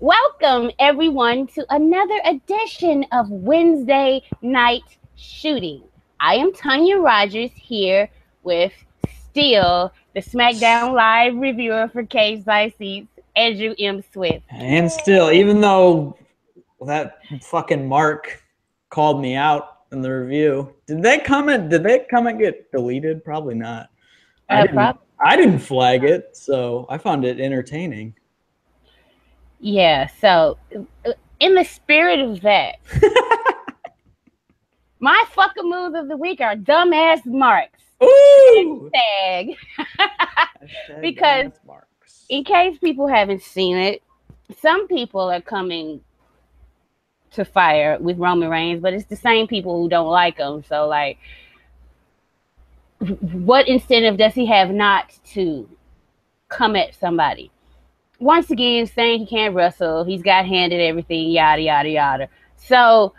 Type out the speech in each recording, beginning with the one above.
Welcome, everyone, to another edition of Wednesday Night Shooting. I am Tonya Rogers here with still the SmackDown Live reviewer for Cage Side Seats, Andrew M. Swift. And still, even though that fucking Mark called me out in the review, did that comment get deleted? Probably not. I didn't flag it, so I found it entertaining. Yeah, so in the spirit of that, my fucking moves of the week are dumbass marks. Ooh! Hashtag. Because in case people haven't seen it, some people are coming to fire with Roman Reigns, but it's the same people who don't like him. So, like, what incentive does he have not to come at somebody? Once again, saying he can't wrestle, he's got handed everything, yada, yada, yada. So,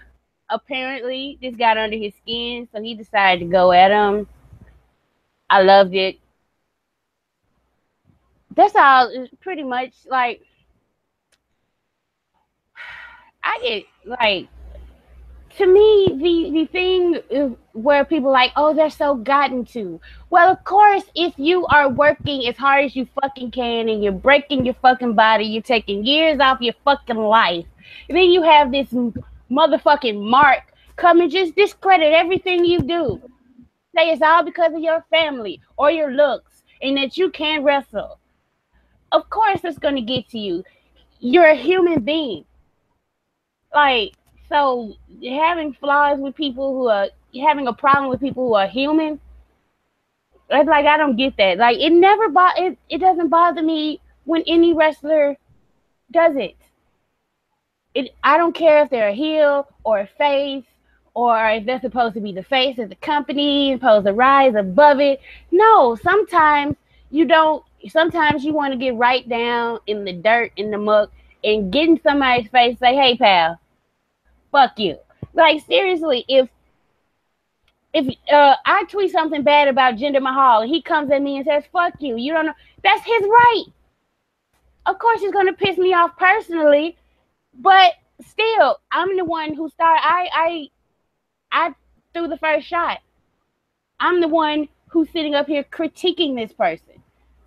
apparently, this got under his skin, so he decided to go at him. I loved it. That's all. It's pretty much like, I get, like, to me, the thing is where people like, oh, they're so gotten to. Well, of course, if you are working as hard as you fucking can and you're breaking your fucking body, you're taking years off your fucking life, and then you have this motherfucking Mark come and just discredit everything you do. Say it's all because of your family or your looks and that you can't wrestle. Of course, it's going to get to you. You're a human being. Like, so having flaws with people who are having a problem with people who are human, it's like I don't get that. Like it doesn't bother me when any wrestler does it. I don't care if they're a heel or a face or if they're supposed to be the face of the company, supposed to rise above it. No, sometimes you don't. Sometimes you want to get right down in the dirt, in the muck, and get in somebody's face, say, "Hey, pal, fuck you." Like, seriously, if I tweet something bad about Jinder Mahal and he comes at me and says, "Fuck you," you don't know, that's his right. Of course, it's gonna piss me off personally, but still, I'm the one who started. I threw the first shot. I'm the one who's sitting up here critiquing this person.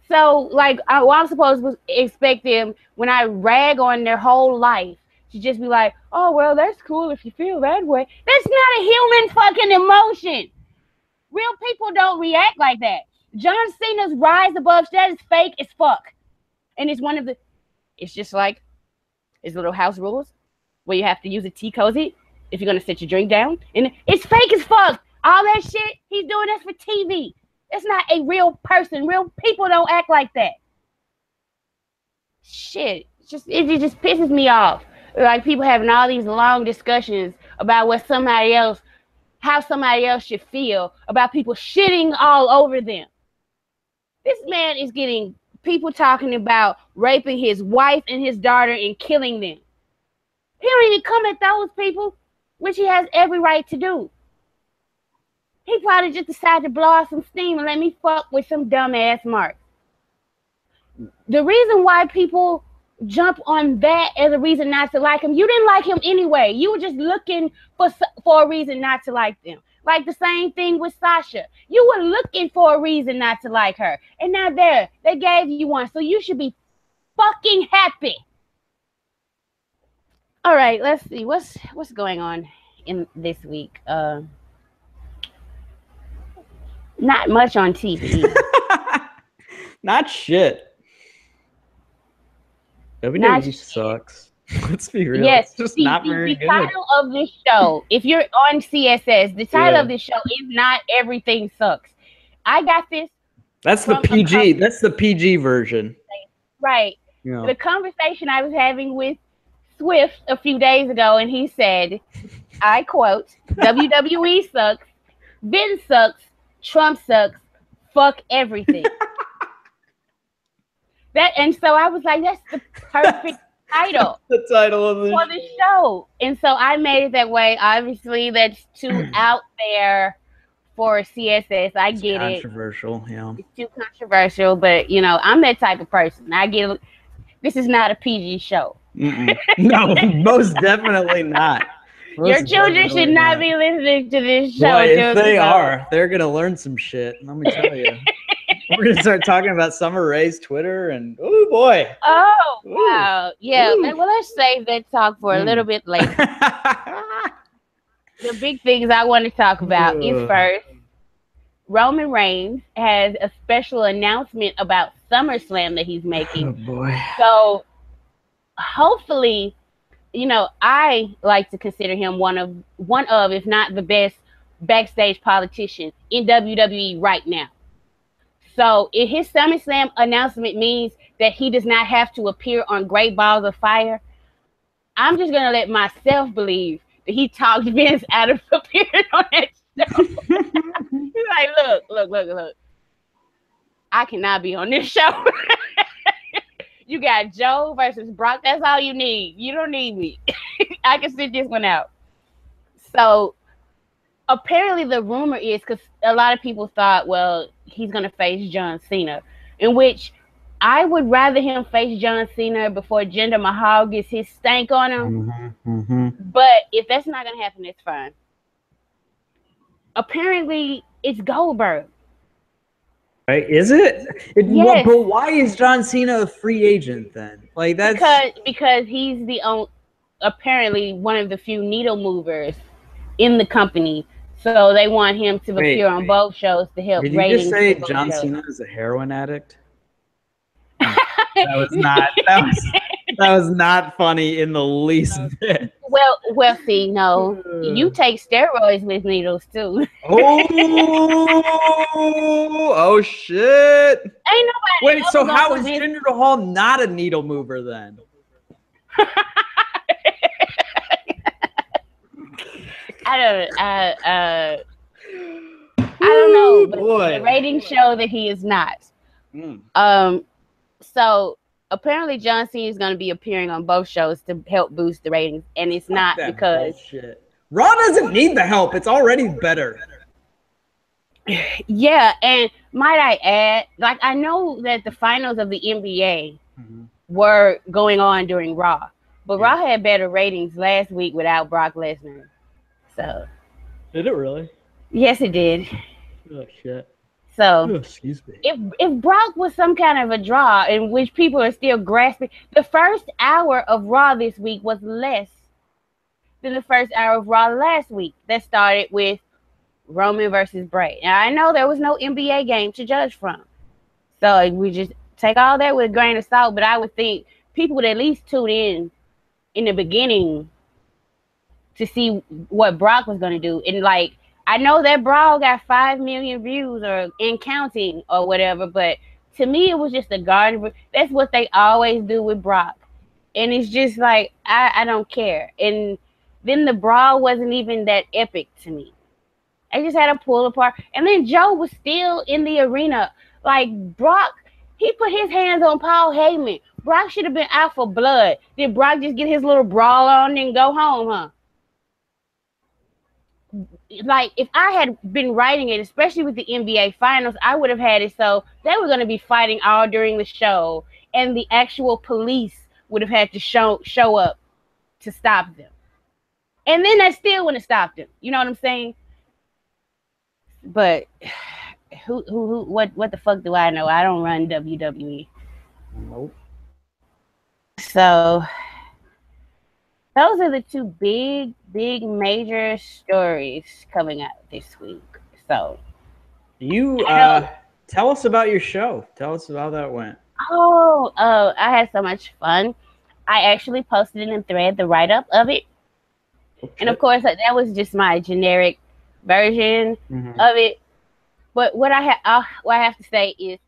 So, like, I'm supposed to expect them when I rag on their whole life to just be like, oh, well, that's cool if you feel that way. That's not a human fucking emotion. Real people don't react like that. John Cena's rise above that is fake as fuck. And it's just like, it's little house rules where you have to use a tea cozy if you're going to sit your drink down. And it's fake as fuck. All that shit, he's doing this for TV. It's not a real person. Real people don't act like that. Shit. It just pisses me off. Like, people having all these long discussions about how somebody else should feel about people shitting all over them. This man is getting people talking about raping his wife and his daughter and killing them. He don't even come at those people, which he has every right to do. He probably just decided to blow off some steam and let me fuck with some dumbass Mark. The reason why people jump on that as a reason not to like him, you didn't like him anyway. You were just looking for a reason not to like them. Like the same thing with Sasha. You were looking for a reason not to like her. And now they gave you one. So you should be fucking happy. All right, let's see. What's going on in this week? Not much on TV. Not shit. WWE sucks. Let's be real. Yes, it's just not very good. The title of this show, if you're on CSS, the title of this show is not Everything Sucks. I got this. That's the PG. That's the PG version. Right. Yeah. The conversation I was having with Swift a few days ago, and he said, I quote, WWE sucks, Vince sucks, Trump sucks, fuck everything. And so I was like, that's the perfect title. The title of for the show. And so I made it that way. Obviously, that's too out there for CSS. I get it. Controversial, yeah. It's too controversial, but I'm that type of person. I get it. This is not a PG show. No, most definitely not. Your children should not be listening to this show. Boy, if they are, they're gonna learn some shit. Let me tell you. We're gonna start talking about Summer Rae's Twitter, and oh boy. Oh wow, yeah. Well, let's save that talk for a little bit later. The big things I want to talk about is first, Roman Reigns has a special announcement about SummerSlam that he's making. Oh boy. So hopefully, you know, I like to consider him one of, if not the best backstage politicians in WWE right now. So if his SummerSlam announcement means that he does not have to appear on Great Balls of Fire, I'm just gonna let myself believe that he talked Vince out of appearing on that show. He's like, look. I cannot be on this show. You got Joe versus Brock. That's all you need. You don't need me. I can sit this one out. So apparently the rumor is, because a lot of people thought, well, he's going to face John Cena, in which I would rather him face John Cena before Jinder Mahal gets his stank on him. But if that's not going to happen, it's fine. Apparently, it's Goldberg. Right? Is it? Yes. But why is John Cena a free agent then? Like that's because he's apparently one of the few needle movers in the company. So they want him to appear on both shows to help ratings. Did you just say John Cena is a heroin addict? That was not funny in the least bit. Well, see, no, you take steroids with needles too. Oh shit! Ain't nobody. Wait, so how is Jinder Mahal not a needle mover then? I don't know, but the ratings show that he is not. So apparently John Cena is going to be appearing on both shows to help boost the ratings, and it's not because Raw doesn't need the help. It's already better. Yeah, and might I add, like, I know that the finals of the NBA were going on during Raw, but Raw had better ratings last week without Brock Lesnar. So did it really? Yes, it did. Oh shit. So excuse me. If Brock was some kind of a draw in which people are still grasping, the first hour of Raw this week was less than the first hour of Raw last week. That started with Roman versus Bray. Now I know there was no NBA game to judge from, so we just take all that with a grain of salt. But I would think people would at least tune in the beginning to see what Brock was going to do. And like, I know that Brawl got 5 million views or in counting or whatever, but to me it was just a garden. That's what they always do with Brock, and it's just like I don't care. And then the Brawl wasn't even that epic to me. I just had a pull apart, and then Joe was still in the arena. Like Brock, he put his hands on Paul Heyman. Brock should have been out for blood. Did Brock just get his little brawl on and go home, huh? Like, if I had been writing it, especially with the NBA finals, I would have had it so they were going to be fighting all during the show, and the actual police would have had to show up to stop them. And then that still wouldn't have stopped them. You know what I'm saying? But what the fuck do I know? I don't run WWE. Nope. So those are the two big major stories coming out this week. So you tell us about your show. Tell us about how that went. Oh, I had so much fun. I actually posted in a thread the write-up of it. Okay. And of course that was just my generic version of it. But what I have to say is,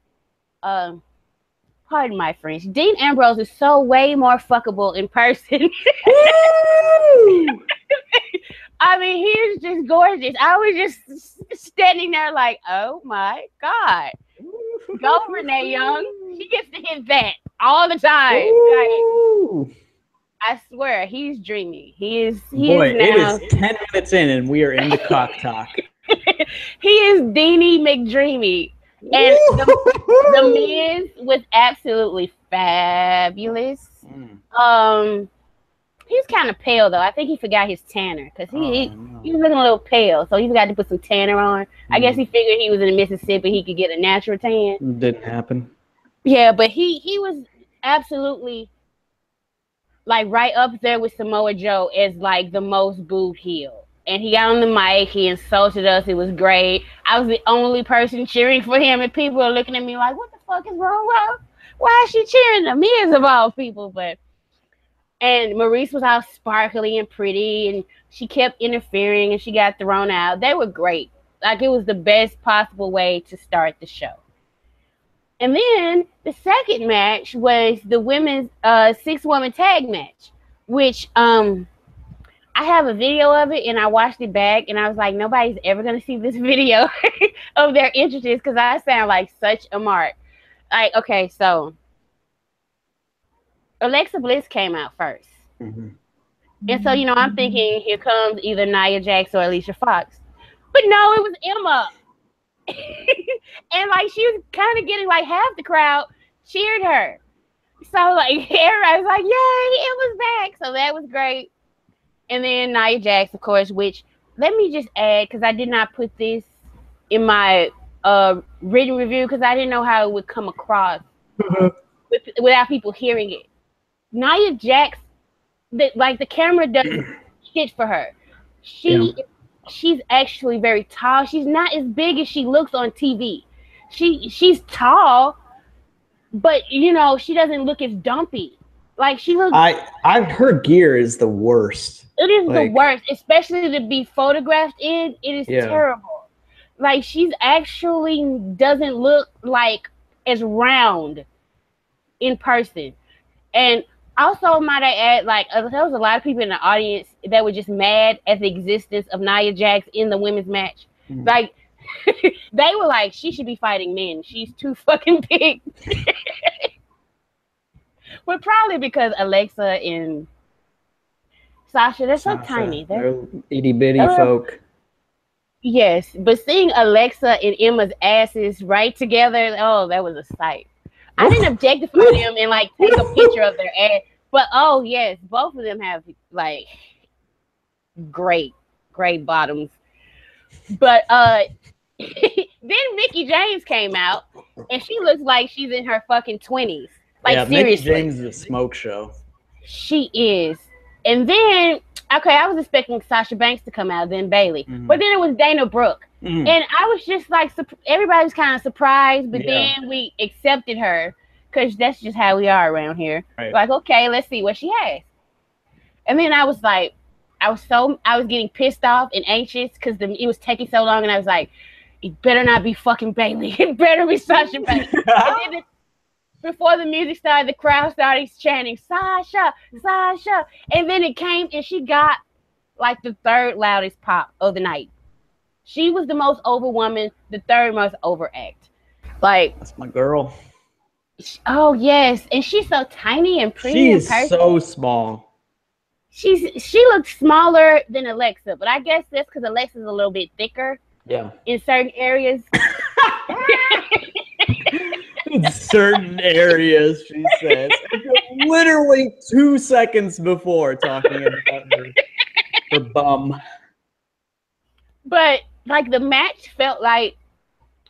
pardon my French, Dean Ambrose is so way more fuckable in person. I mean, he is just gorgeous. I was just standing there like, oh my God. Go Renee Young. She gets to hit that all the time. Like, I swear, he's dreamy. He is now, it is 10 minutes in and we are into cock talk. He is Deanie McDreamy. And the Miz was absolutely fabulous. He's kind of pale though. I think he forgot his tanner because he no. was looking a little pale, so he forgot to put some tanner on. I guess he figured he was in Mississippi, he could get a natural tan. Didn't happen. Yeah, but he was absolutely like right up there with Samoa Joe as like the most booed heel. And he got on the mic, he insulted us. It was great. I was the only person cheering for him, and people were looking at me like, "What the fuck is wrong with her? Why is she cheering the Miz of all people?" And Maurice was all sparkly and pretty, and she kept interfering, and she got thrown out. They were great. Like, it was the best possible way to start the show. And then the second match was the women's 6-woman tag match, which I have a video of it, and I watched it back, and I was like, nobody's ever going to see this video of their entrances because I sound like such a mark. Like, okay, so Alexa Bliss came out first. And so, I'm thinking, here comes either Nia Jax or Alicia Fox. But no, it was Emma. And like, she was kind of getting like half the crowd cheered her. So like, everybody was like, yay, Emma's back. So that was great. And then Nia Jax, of course, which, let me just add, because I did not put this in my written review because I didn't know how it would come across without people hearing it. Nia Jax, the camera does shit for her. She's actually very tall. She's not as big as she looks on TV. She's tall, but she doesn't look as dumpy. Like, she looks. Her gear is the worst. It is the worst, especially to be photographed in. It is terrible. Like, she's actually doesn't look like as round in person. And also, might I add, like, there was a lot of people in the audience that were just mad at the existence of Nia Jax in the women's match. Like, they were like, she should be fighting men. She's too fucking big. But probably because Alexa and Sasha, they're so tiny. They're itty bitty folk. Yes, but seeing Alexa and Emma's asses right together, oh, that was a sight. I didn't objectify them and like take a picture of their ass, but oh yes, both of them have like great bottoms. But then Mickie James came out, and she looks like she's in her fucking 20s. Like, seriously, Mickie James is a smoke show. She is. And then, okay, I was expecting Sasha Banks to come out, then Bayley, but then it was Dana Brooke. And I was just like, everybody was kind of surprised, but then we accepted her because that's just how we are around here. Right. Like, okay, let's see what she has. And then I was like, I was getting pissed off and anxious because it was taking so long, and I was like, it better not be fucking Bayley. It better be Sasha Banks. And then before the music started, the crowd started chanting, Sasha, Sasha. And then it came, and she got like the third loudest pop of the night. She was the most over woman, the third most over act. Like, that's my girl. Oh yes, and she's so tiny and pretty. She is so small. She looks smaller than Alexa, but I guess that's because Alexa's a little bit thicker. Yeah. In certain areas. In certain areas, she says. Literally 2 seconds before talking about her bum. But like, the match felt like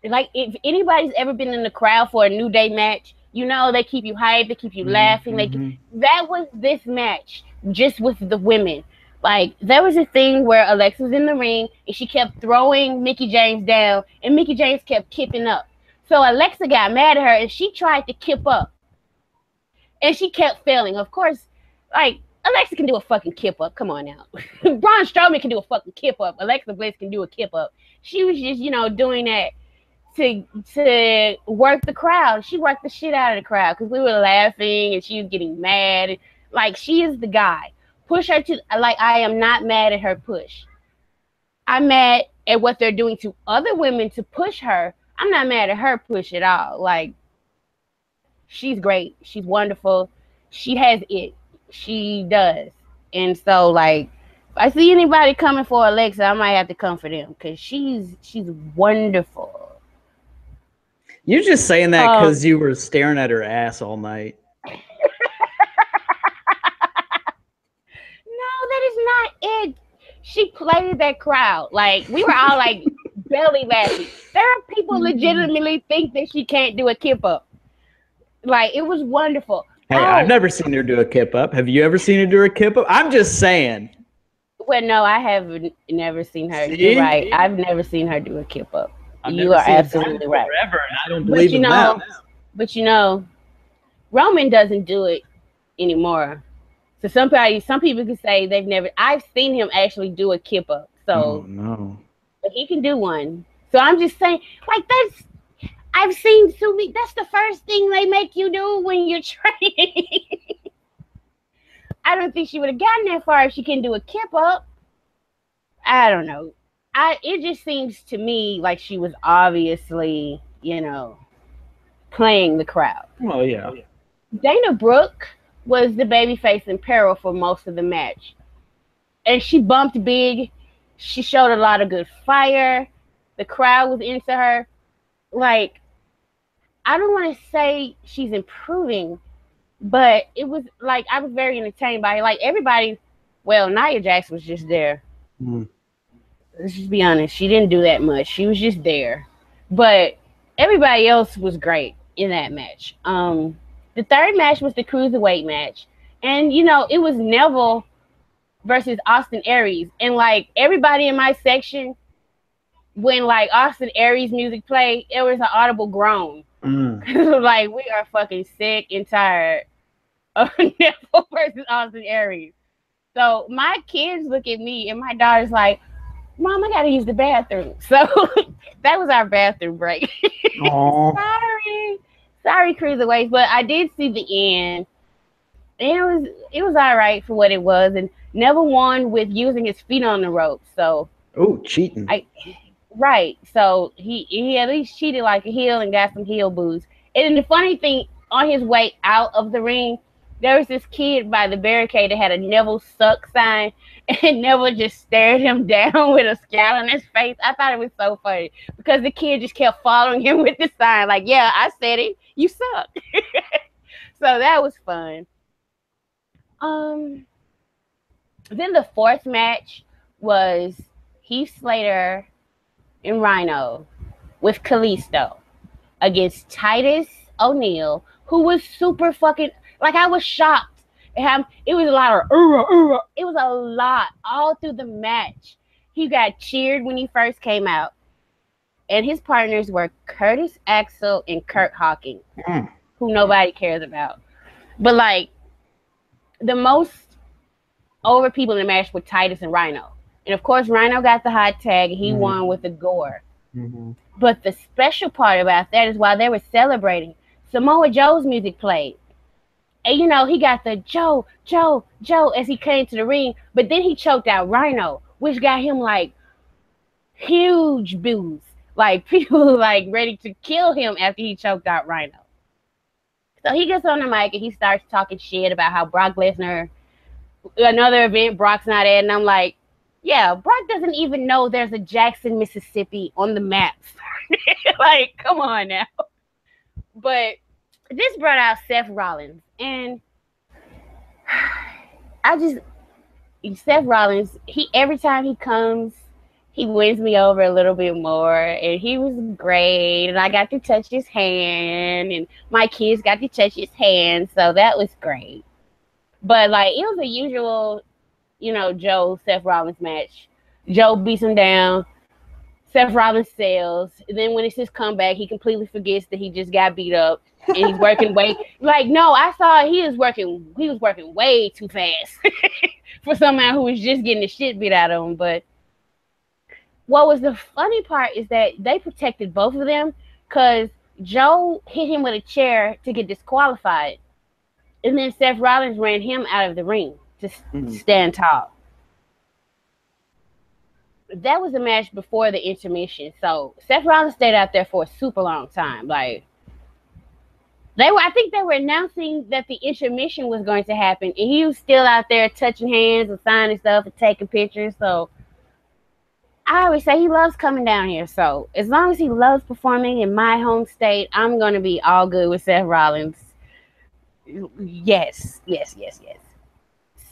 if anybody's ever been in the crowd for a New Day match, they keep you hyped, they keep you laughing. That was this match, just with the women. Like, there was a thing where Alexa was in the ring, and she kept throwing Mickie James down, and Mickie James kept kipping up. So Alexa got mad at her, and she tried to kip up. And she kept failing. Of course, like, Alexa can do a fucking kip up. Come on now. Braun Strowman can do a fucking kip up. Alexa Bliss can do a kip up. She was just, doing that to work the crowd. She worked the shit out of the crowd because we were laughing and she was getting mad. Like, she is the guy. Push her to, like, I am not mad at her push. I'm mad at what they're doing to other women to push her. I'm not mad at her push at all. Like, she's great. She's wonderful. She has it. She does. And so, like, if I see anybody coming for Alexa, I might have to come for them because she's wonderful. You're just saying that because you were staring at her ass all night. She played that crowd. Like, we were all like belly laughing. There are people legitimately think that she can't do a kip up. Like, it was wonderful. Hey, I've never seen her do a kip up. Have you ever seen her do a kip up? I'm just saying. Well, no, I have never seen her. See? You're right. I've never seen her do a kip up. You are absolutely right. Forever, and I don't believe in that. But Roman doesn't do it anymore. So some people can say they've never. I've seen him actually do a kip up. So no. But he can do one. So I'm just saying, like, I've seen Sumi. That's the first thing they make you do when you're training. I don't think she would have gotten that far if she couldn't do a kip up. I don't know. It just seems to me like she was obviously, playing the crowd. Well, yeah. Dana Brooke was the babyface in peril for most of the match. And she bumped big. She showed a lot of good fire. The crowd was into her. Like, I don't want to say she's improving, but it was like I was very entertained by it. Like, everybody, well, Nia Jax was just there. Let's just be honest. She didn't do that much. She was just there. But everybody else was great in that match. The third match was the Cruiserweight match. And, it was Neville versus Austin Aries. And, like, everybody in my section, when, like, Austin Aries music played, it was an audible groan. Like, we are fucking sick and tired of Neville versus Austin Aries. So my kids look at me and my daughter's like, Mom, I gotta use the bathroom. So that was our bathroom break. Sorry, Cruiserweights, but I did see the end. And it was all right for what it was. And Neville won with using his feet on the rope. So cheating. Right. So he at least cheated like a heel and got some heel boos. And then the funny thing, on his way out of the ring, there was this kid by the barricade that had a Neville suck sign, and Neville just stared him down with a scowl on his face. I thought it was so funny because the kid just kept following him with the sign, like, yeah, I said it, you suck. So that was fun. Then the fourth match was Heath Slater and Rhino with Kalisto against Titus O'Neil, who was super fucking, like, I was shocked. It was a lot of it was a lot all through the match. He got cheered when he first came out, and his partners were Curtis Axel and Kurt Hawkins, who nobody cares about. But, like, the most over people in the match were Titus and Rhino. And, of course, Rhino got the hot tag. He won with the gore. But the special part about that is while they were celebrating, Samoa Joe's music played. And, he got the Joe, as he came to the ring. But then he choked out Rhino, which got him, like, huge boos. Like, people, like, ready to kill him after he choked out Rhino. So he gets on the mic and he starts talking shit about how Brock Lesnar, another event Brock's not at. And I'm like, yeah, Brock doesn't even know there's a Jackson, Mississippi on the map. Like, come on now. But this brought out Seth Rollins. And Seth Rollins, every time he comes, he wins me over a little bit more. And he was great. And I got to touch his hand. And my kids got to touch his hand. So that was great. But, like, it was a usual, Seth Rollins match. Joe beats him down. Seth Rollins sells. And then when it's his comeback, he completely forgets that he just got beat up. And he's working I saw he was working way too fast for someone who was just getting the shit beat out of him. But what was the funny part is that they protected both of them because Joe hit him with a chair to get disqualified. And then Seth Rollins ran him out of the ring to stand tall. That was a match before the intermission. So Seth Rollins stayed out there for a super long time. Like, I think they were announcing that the intermission was going to happen, and he was still out there touching hands and signing stuff and taking pictures. So I always say he loves coming down here. So as long as he loves performing in my home state, I'm going to be all good with Seth Rollins. Yes.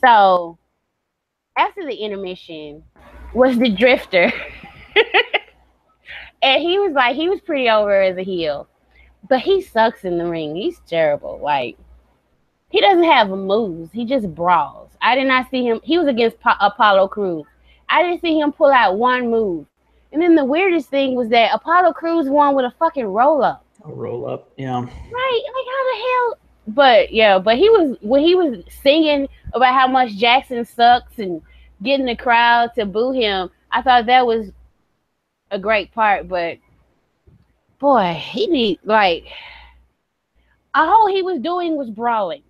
So after the intermission was the Drifter. And he was pretty over as a heel. But he sucks in the ring. He's terrible. Like, he doesn't have moves. He just brawls. I did not see him. He was against Apollo Crews. I didn't see him pull out one move. And then the weirdest thing was that Apollo Crews won with a fucking roll-up. A roll-up, yeah. Right? Like, how the hell? But, yeah, when he was singing about how much Jackson sucks and getting the crowd to boo him, I thought that was a great part. But, boy, all he was doing was brawling.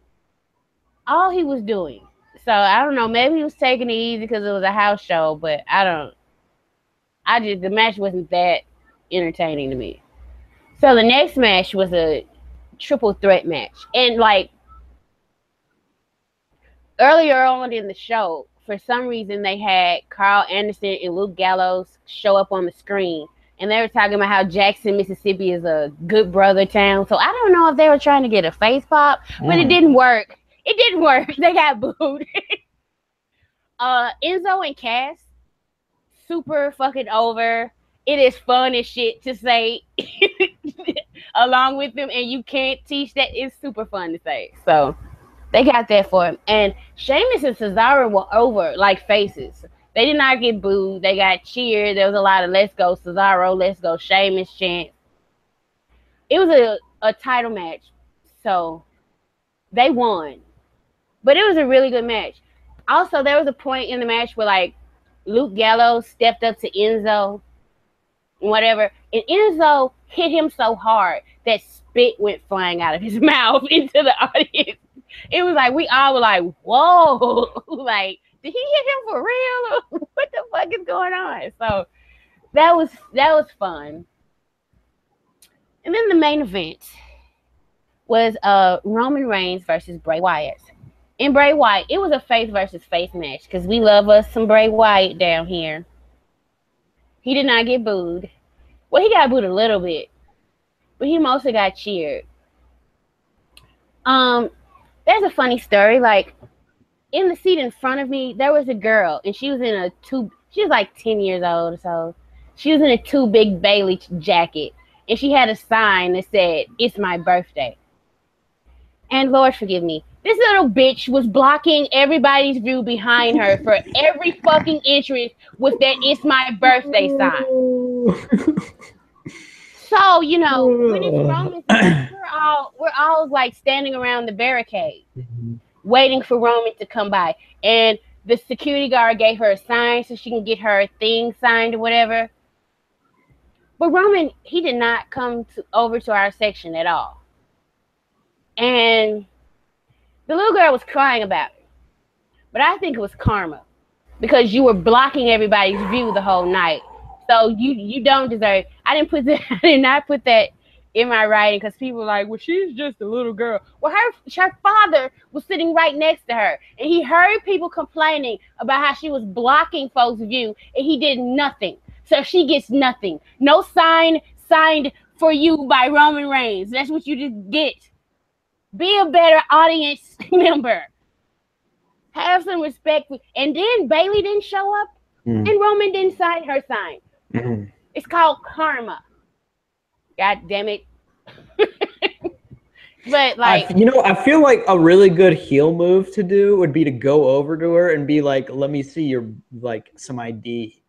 All he was doing. So, I don't know. Maybe he was taking it easy because it was a house show, but the match wasn't that entertaining to me. So, the next match was a triple threat match. And, like, earlier on in the show, for some reason, they had Carl Anderson and Luke Gallows show up on the screen. And they were talking about how Jackson, Mississippi is a good brother town. So, I don't know if they were trying to get a face pop, but it didn't work. It didn't work. They got booed. Enzo and Cass, super fucking over. It is fun as shit to say along with them, and you can't teach that. It's super fun to say. So they got that for him. And Sheamus and Cesaro were over like faces. They did not get booed. They got cheered. There was a lot of "Let's go Cesaro, let's go Sheamus" chants. It was a title match, so they won. But it was a really good match. Also, there was a point in the match where, like, Luke Gallows stepped up to Enzo and whatever, and Enzo hit him so hard that spit went flying out of his mouth into the audience. It was like, we all were like, whoa, like, did he hit him for real? What the fuck is going on? So that was fun. And then the main event was Roman Reigns versus Bray Wyatt. In Bray Wyatt, it was a face versus face match because we love us some Bray Wyatt down here. He did not get booed. Well, he got booed a little bit, but he mostly got cheered. There's a funny story. Like, in the seat in front of me, there was a girl, and she was she was like 10 years old or so. She was in a Too Big Bailey jacket, and she had a sign that said, "It's my birthday." And Lord forgive me, this little bitch was blocking everybody's view behind her for every fucking entrance with that "It's my birthday" sign. So, you know, when it's Roman's we're all like standing around the barricade, waiting for Roman to come by. And the security guard gave her a sign so she can get her thing signed or whatever. But Roman, he did not come over to our section at all. And the little girl was crying about it. But I think it was karma, because you were blocking everybody's view the whole night. So you don't deserve. I did not put that in my writing because people were like, well, she's just a little girl. Well, her father was sitting right next to her, and he heard people complaining about how she was blocking folks' view, and he did nothing. So she gets nothing. No sign signed for you by Roman Reigns. That's what you just get. Be a better audience member. Have some respect. And then Bailey didn't show up, and Roman didn't sign her sign. It's called karma. God damn it. But like, I feel like a really good heel move to do would be to go over to her and be like, let me see your, like, some ID.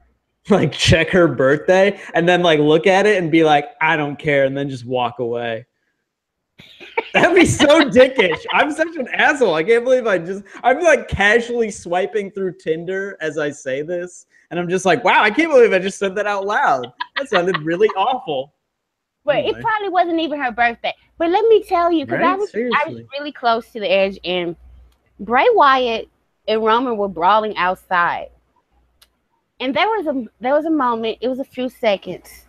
Like, check her birthday, and then, like, look at it and be like, I don't care, and then just walk away. That'd be so dickish. I'm such an asshole. I can't believe I'm like casually swiping through Tinder as I say this, and I'm just like, wow, I can't believe I just said that out loud. That sounded really awful. But anyway. It probably wasn't even her birthday. But let me tell you, because I was really close to the edge, and Bray Wyatt and Roman were brawling outside. And there was a moment, it was a few seconds,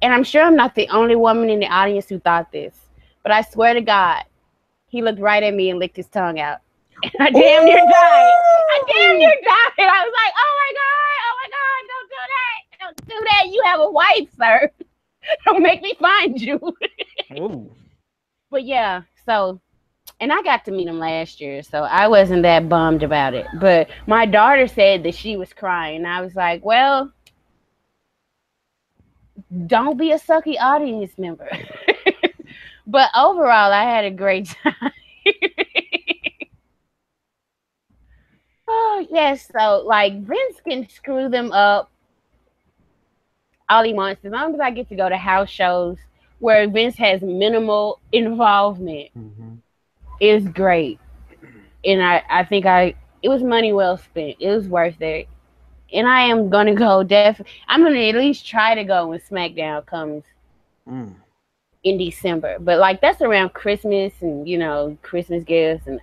and I'm sure I'm not the only woman in the audience who thought this, but I swear to God, he looked right at me and licked his tongue out. And I damn near died. I was like, oh my God, don't do that. You have a wife, sir. Don't make me find you. But yeah, so And I got to meet him last year, so I wasn't that bummed about it. But my daughter said that she was crying. I was like, well, don't be a sucky audience member. But overall, I had a great time. Oh, yes. So, like, Vince can screw them up all he wants as long as I get to go to house shows where Vince has minimal involvement. It's great. And I think it was money well spent. It was worth it. And I am gonna go I'm gonna at least try to go when SmackDown comes in December. But like that's around Christmas and Christmas gifts and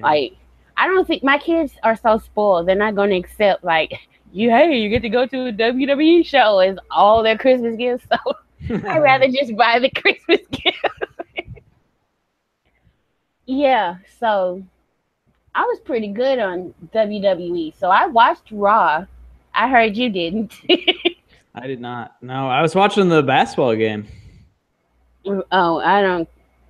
like I don't think my kids are so spoiled. They're not gonna accept like you get to go to a WWE show as all their Christmas gifts. So I'd rather just buy the Christmas gift. Yeah, so I was pretty good on WWE. So I watched Raw. I heard you didn't. I did not. No, I was watching the basketball game. Oh,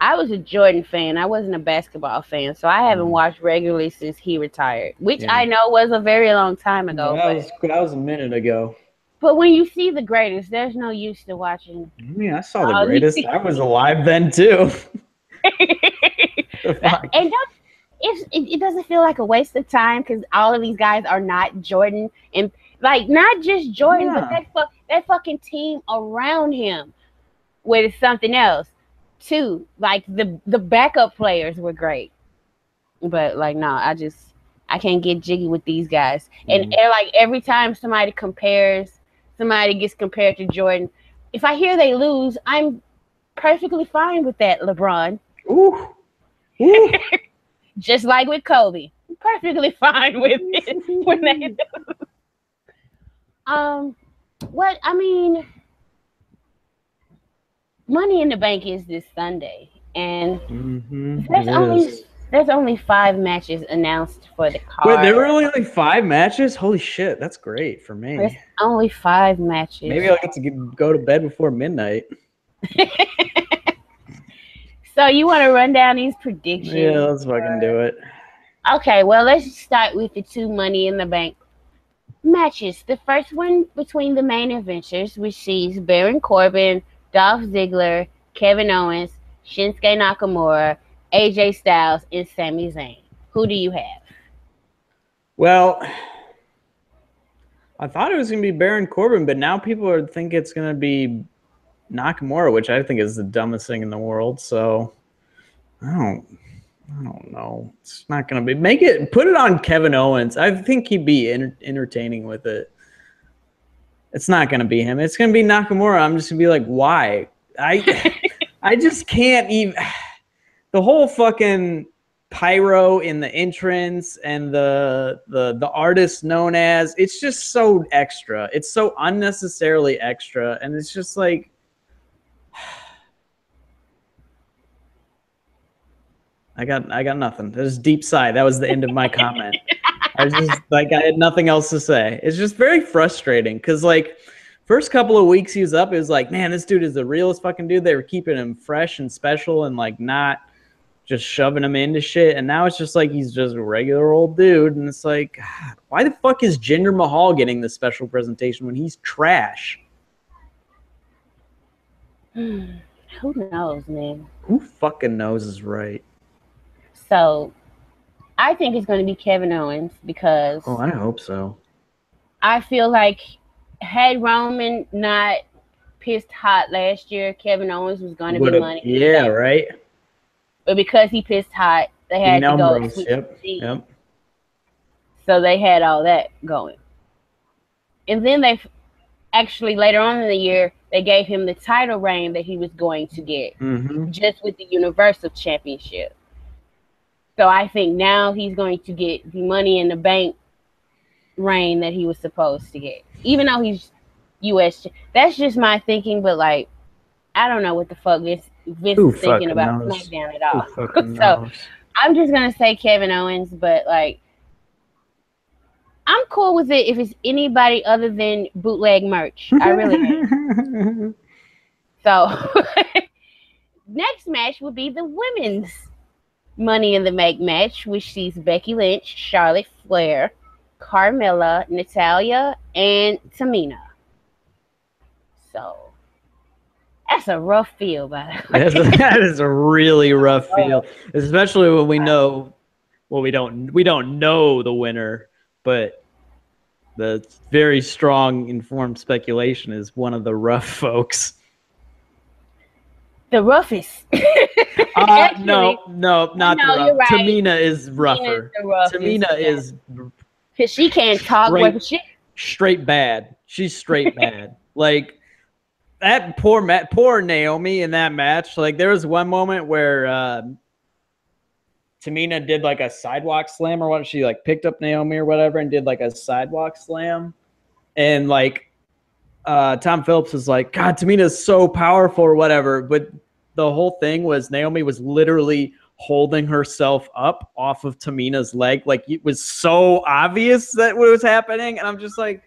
I was a Jordan fan. I wasn't a basketball fan. So I haven't watched regularly since he retired, which I know was a very long time ago. That was a minute ago. But when you see the greatest, there's no use to watching. I mean, I saw the greatest. I was alive then, too. And it doesn't feel like a waste of time because all of these guys are not Jordan. And, like, not just Jordan, but that fucking team around him with something else, too. Like, the backup players were great. But, like, no, I can't get jiggy with these guys. And like, every time somebody gets compared to Jordan, if I hear they lose, I'm perfectly fine with that, LeBron. Ooh. Just like with Kobe. I'm perfectly fine with it when they lose. Money in the Bank is this Sunday, and there's only 5 matches announced for the card. Wait, there were only like 5 matches? Holy shit, that's great for me. There's only 5 matches. Maybe I'll get to go to bed before midnight. So you want to run down these predictions? Yeah, let's fucking do it. Okay, well, let's start with the 2 Money in the Bank matches. The first one between the main eventers, which sees Baron Corbin, Dolph Ziggler, Kevin Owens, Shinsuke Nakamura, AJ Styles, and Sami Zayn. Who do you have? Well, I thought it was going to be Baron Corbin, but now people think it's going to be Nakamura, which I think is the dumbest thing in the world. So I don't know. It's not going to be. Put it on Kevin Owens. I think he'd be entertaining with it. It's not going to be him. It's going to be Nakamura. I'm just going to be like, why? I just can't even. The whole fucking pyro in the entrance and the artist known as, it's just so extra. It's so unnecessarily extra, and it's just like. I got nothing. There's a deep sigh. That was the end of my comment. I was just like, I had nothing else to say. It's just very frustrating because like first couple of weeks he was up, it was like, man, this dude is the realest fucking dude. They were keeping him fresh and special and like not just shoving him into shit. And now it's just like he's just a regular old dude. And it's like, God, why the fuck is Jinder Mahal getting this special presentation when he's trash? Who knows, man? Who fucking knows is right. So, I think it's going to be Kevin Owens because... Oh, I hope so. I feel like had Roman not pissed hot last year, Kevin Owens was going to be money. Yeah, right? But because he pissed hot, they had to go. Yep. So they had all that going. And then they actually, later on in the year, they gave him the title reign that he was going to get. Just with the Universal Championship. So I think now he's going to get the Money in the Bank reign that he was supposed to get. Even though he's U.S. That's just my thinking, but like, I don't know what the fuck Vince is thinking about SmackDown at all. So I'm just going to say Kevin Owens, but like, I'm cool with it if it's anybody other than bootleg merch. I really am. So next match would be the women's Money in the Bank match, which sees Becky Lynch, Charlotte Flair, Carmella, Natalya, and Tamina. So that's a rough field, by the way. That is a really rough field, especially when we know. Well, we don't know the winner, but the very strong informed speculation is one of the rough folks. The roughest. Actually, no, not the rough. You're right. Tamina is rougher. Tamina is because she can't talk worth shit. Straight bad. She's straight bad. Like that poor Naomi in that match. Like there was one moment where Tamina did like a sidewalk slam or what? She like picked up Naomi or whatever and did like a sidewalk slam, and like Tom Phillips was like, God, Tamina's so powerful or whatever. But the whole thing was Naomi was literally holding herself up off of Tamina's leg. Like it was so obvious that what was happening. And I'm just like,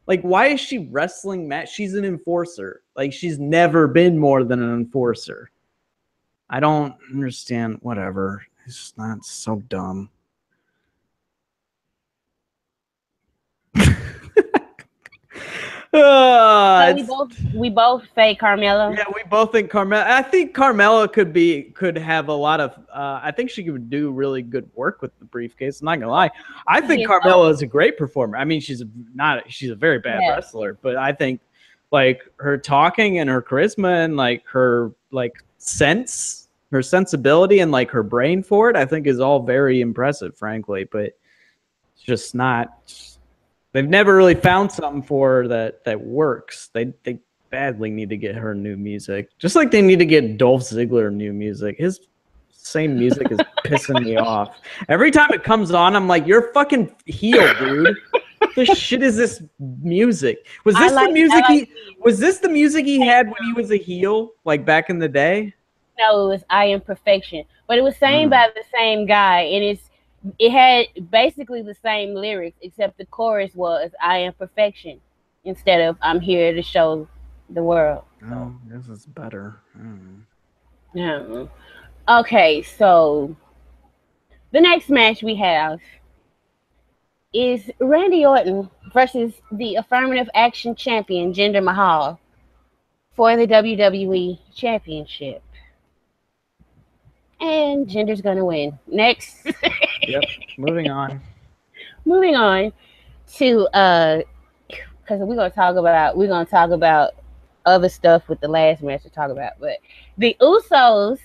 why is she wrestling Matt? She's an enforcer. Like she's never been more than an enforcer. I don't understand. Whatever. It's just not so dumb. We both say Carmella. Yeah, we both think Carmella. I think Carmella could have a lot of. I think she could do really good work with the briefcase. I'm not gonna lie. I think Carmella is a great performer. I mean, she's a very bad wrestler, but I think like her talking and her charisma and like her like her sensibility and like her brain for it, I think is all very impressive, frankly. But it's just not. They've never really found something for her that works. They badly need to get her new music. Just like they need to get Dolph Ziggler new music. His same music is pissing me off. Every time it comes on, I'm like, you're fucking heel, dude. What the shit is this music? Was this the music he had when he was a heel, like back in the day? No, it was I Am Perfection. But it was sang by the same guy, and it had basically the same lyrics, except the chorus was I am perfection instead of I'm here to show the world. Oh, this is better. Yeah. Okay, so the next match we have is Randy Orton versus the affirmative action champion, Jinder Mahal, for the WWE Championship. And Jinder's gonna win. Next. Yep. Moving on to because we're gonna talk about other stuff with the last match to talk about, but the Usos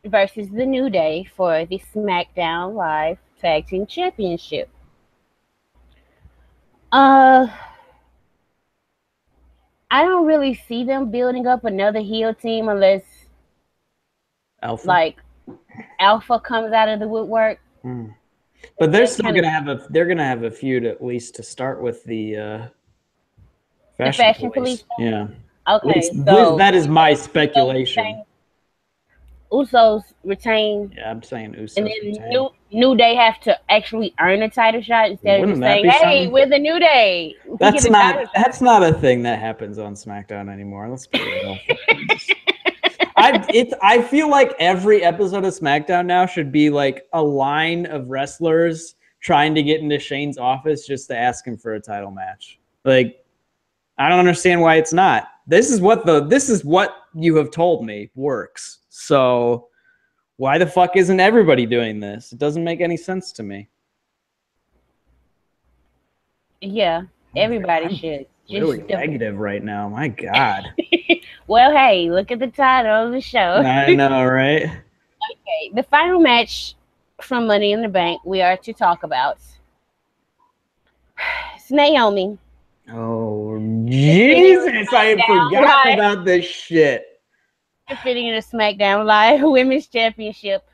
versus the New Day for the SmackDown Live Tag Team Championship. I don't really see them building up another heel team unless Alpha comes out of the woodwork. But they're still gonna have a feud at least to start with the fashion police. Yeah. Okay. So that is my speculation. Usos retain. Yeah, I'm saying Usos. And then New Day have to actually earn a title shot instead of just saying, "Hey, we're the New Day." That's not a thing that happens on SmackDown anymore. Let's be real. I feel like every episode of SmackDown now should be like a line of wrestlers trying to get into Shane's office just to ask him for a title match. Like, I don't understand why it's not. This is what you have told me works. So why the fuck isn't everybody doing this? It doesn't make any sense to me. Yeah, everybody should. Really negative right now. My God. Well, hey, look at the title of the show. I know, right? Okay, the final match from Money in the Bank we are to talk about. It's Naomi. Oh, Jesus. I forgot about this shit. Defending the SmackDown Live Women's Championship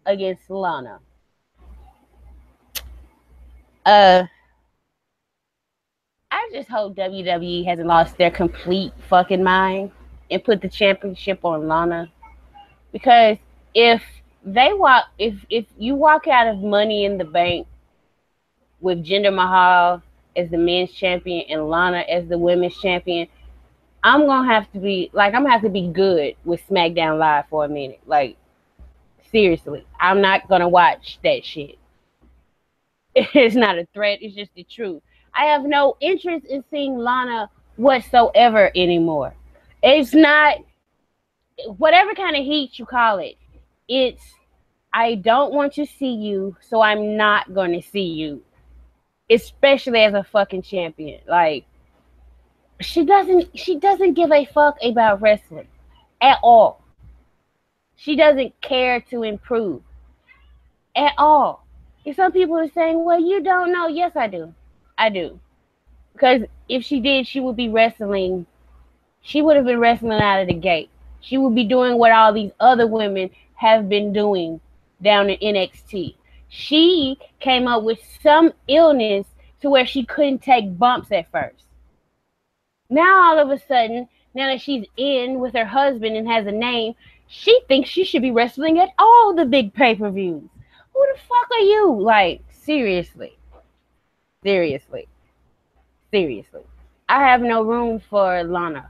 against Lana. I just hope WWE hasn't lost their complete fucking mind and put the championship on Lana. Because if you walk out of Money in the Bank with Jinder Mahal as the men's champion and Lana as the women's champion, I'm gonna have to be good with SmackDown Live for a minute. Like, Seriously, I'm not gonna watch that shit. It's not a threat. It's just the truth. I have no interest in seeing Lana whatsoever anymore. It's not whatever kind of heat you call it. It's I don't want to see you, so I'm not going to see you, especially as a fucking champion. Like she doesn't give a fuck about wrestling at all. She doesn't care to improve at all. And some people are saying, "Well, you don't know." Yes, I do. I do. Because if she did, she would be wrestling. She would have been wrestling out of the gate. She would be doing what all these other women have been doing down in NXT. She came up with some illness to where she couldn't take bumps at first. Now all of a sudden, now that she's in with her husband and has a name, she thinks she should be wrestling at all the big pay-per-views. Who the fuck are you? Like, seriously. Seriously. Seriously. I have no room for Lana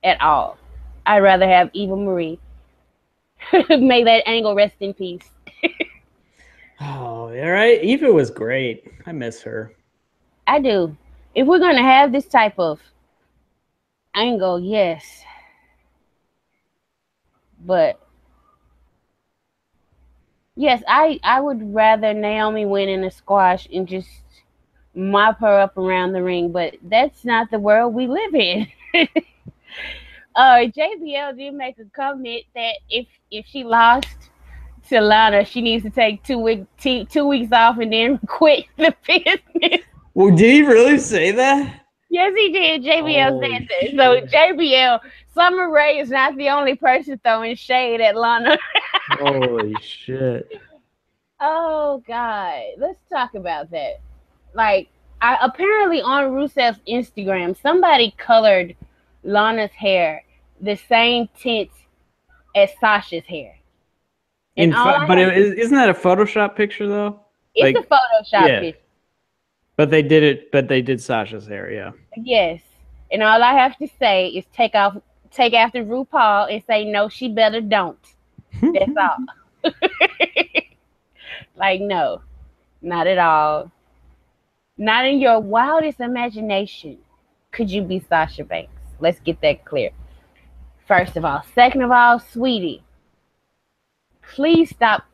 at all. I'd rather have Eva Marie. May that angle rest in peace. Oh, all right. Eva was great. I miss her. I do. If we're going to have this type of angle, yes. But yes, I would rather Naomi win in a squash and just mop her up around the ring, but that's not the world we live in. JBL did make a comment that if she lost to Lana, she needs to take 2 weeks off and then quit the business. Well, did he really say that? Yes, he did. JBL said that. So JBL, Summer Rae is not the only person throwing shade at Lana. Holy shit. Oh God, let's talk about that. Like, apparently on Rusev's Instagram, somebody colored Lana's hair the same tint as Sasha's hair. Isn't that a Photoshop picture though? It's a Photoshop picture. But they did Sasha's hair, yeah. Yes. And all I have to say is take after RuPaul and say, no, she better don't. That's all. Like, no, not at all. Not in your wildest imagination could you be Sasha Banks. Let's get that clear. First of all. Second of all, sweetie, please stop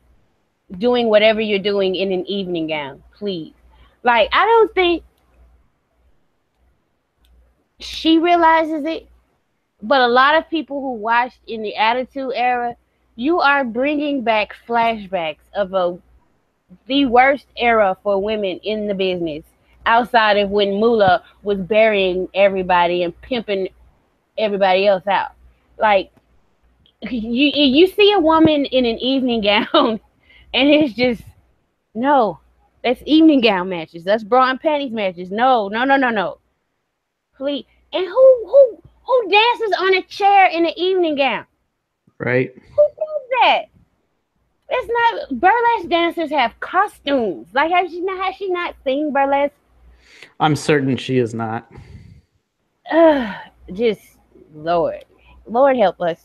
doing whatever you're doing in an evening gown. Please. Like, I don't think she realizes it, but a lot of people who watched in the Attitude Era, you are bringing back flashbacks of the worst era for women in the business, outside of when Moolah was burying everybody and pimping everybody else out. Like, you see a woman in an evening gown, and it's just, no, that's evening gown matches. That's bra and panties matches. No. Please. And who dances on a chair in an evening gown? Right. Who does that? It's not. Burlesque dancers have costumes. Like, has she not seen burlesque? I'm certain she is not. Just Lord help us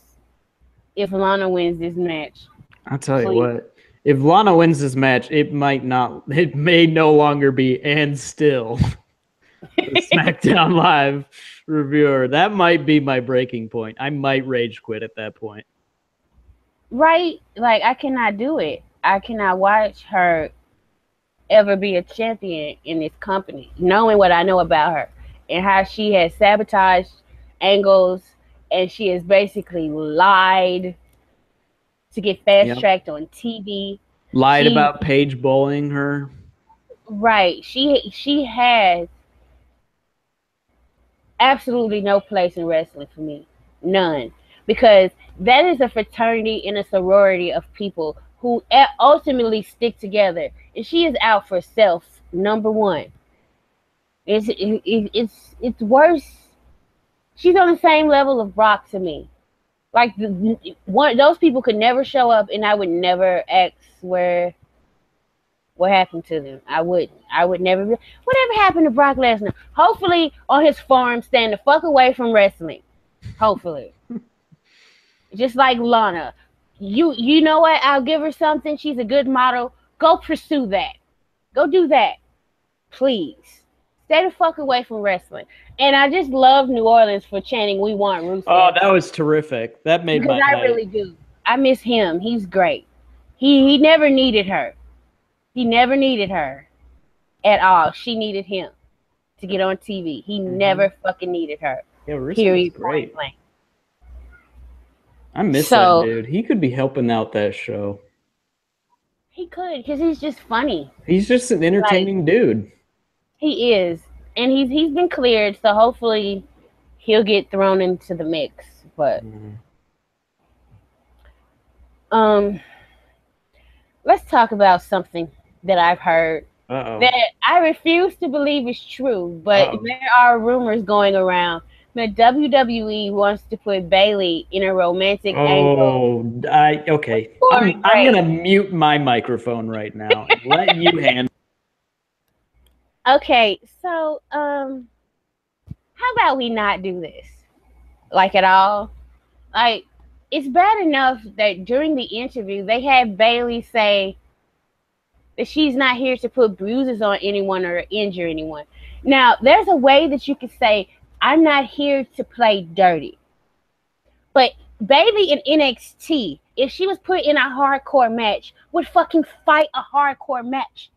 if Lana wins this match. I'll tell you what. If Lana wins this match, it may no longer be and still the SmackDown Live reviewer. That might be my breaking point. I might rage quit at that point. Right? Like, I cannot do it. I cannot watch her ever be a champion in this company, knowing what I know about her and how she has sabotaged angles and she has basically lied to get fast-tracked on TV. Lied about Paige bowling her. Right. She has absolutely no place in wrestling for me. None. Because that is a fraternity and a sorority of people who ultimately stick together. And she is out for self, number one. It's worse. She's on the same level of Brock to me. Like, those people could never show up, and I would never ask what happened to them. I would never. Whatever happened to Brock Lesnar? Hopefully, on his farm, stand the fuck away from wrestling. Hopefully. Just like Lana. You know what? I'll give her something. She's a good model. Go pursue that. Go do that. Please. Stay the fuck away from wrestling. And I just love New Orleans for chanting "We want Rusev." Oh, that was terrific. That made my night. I really do. I miss him. He's great. He never needed her. He never needed her at all. She needed him to get on TV. He never fucking needed her. Yeah, Rusev's great. I miss that dude. He could be helping out that show. He could, because he's just funny. He's just an entertaining dude. He is. And he's been cleared, so hopefully he'll get thrown into the mix. But let's talk about something that I've heard that I refuse to believe is true, but there are rumors going around that WWE wants to put Bayley in a romantic angle. Okay. I'm going to mute my microphone right now and let you handle. Okay, so how about we not do this? Like, at all? Like, it's bad enough that during the interview, they had Bayley say that she's not here to put bruises on anyone or injure anyone. Now, there's a way that you could say, I'm not here to play dirty. But Bayley in NXT, if she was put in a hardcore match, would fucking fight a hardcore match.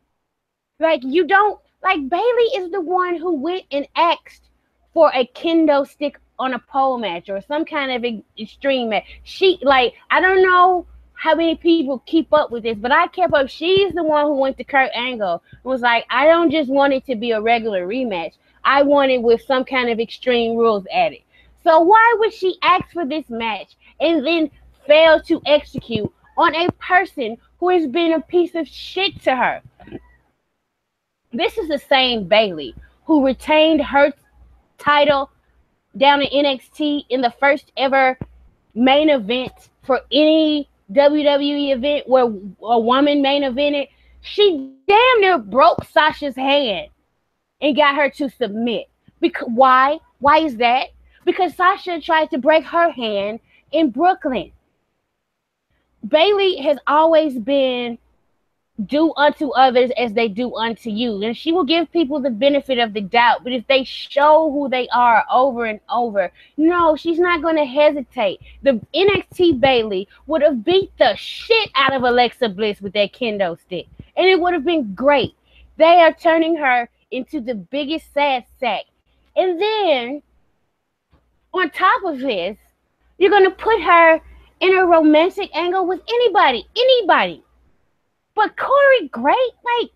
Like, you don't, like, Bayley is the one who went and asked for a kendo stick on a pole match or some kind of extreme match. She, like, I don't know how many people keep up with this, but I kept up. She's the one who went to Kurt Angle and was like, I don't just want it to be a regular rematch. I want it with some kind of extreme rules added. So why would she ask for this match and then fail to execute on a person who has been a piece of shit to her? This is the same Bayley who retained her title down in NXT in the first ever main event for any WWE event where a woman main evented. She damn near broke Sasha's hand and got her to submit. Because why? Why is that? Because Sasha tried to break her hand in Brooklyn. Bayley has always been do unto others as they do unto you. And she will give people the benefit of the doubt. But if they show who they are over and over, no, she's not going to hesitate. The NXT Bayley would have beat the shit out of Alexa Bliss with that kendo stick. And it would have been great. They are turning her into the biggest sad sack. And then, on top of this, you're going to put her in a romantic angle with anybody. But Corey Gray, like,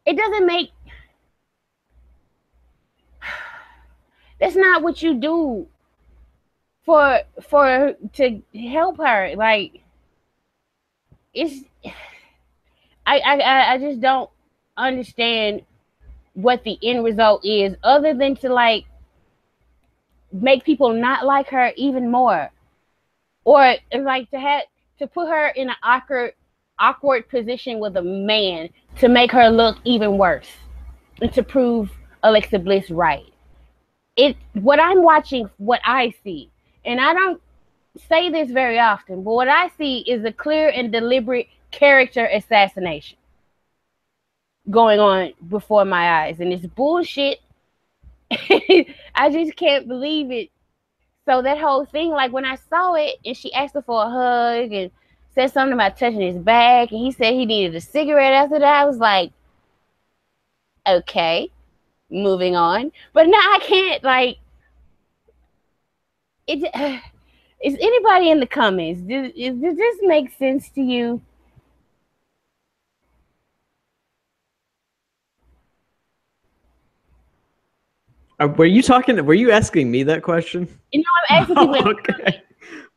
it doesn't make, that's not what you do to help her. Like, it's, I just don't understand what the end result is, other than to, like, make people not like her even more, or like to put her in an awkward position with a man to make her look even worse and to prove Alexa Bliss right. What I'm watching, what I see, and I don't say this very often, but what I see is a clear and deliberate character assassination going on before my eyes, and it's bullshit. I just can't believe it. So that whole thing, like, when I saw it and she asked her for a hug and said something about touching his back and he said he needed a cigarette after that, I was like, okay, moving on. But now I can't, like, is anybody in the comments, does this make sense to you? Were you asking me that question? You know, I'm asking people. Okay.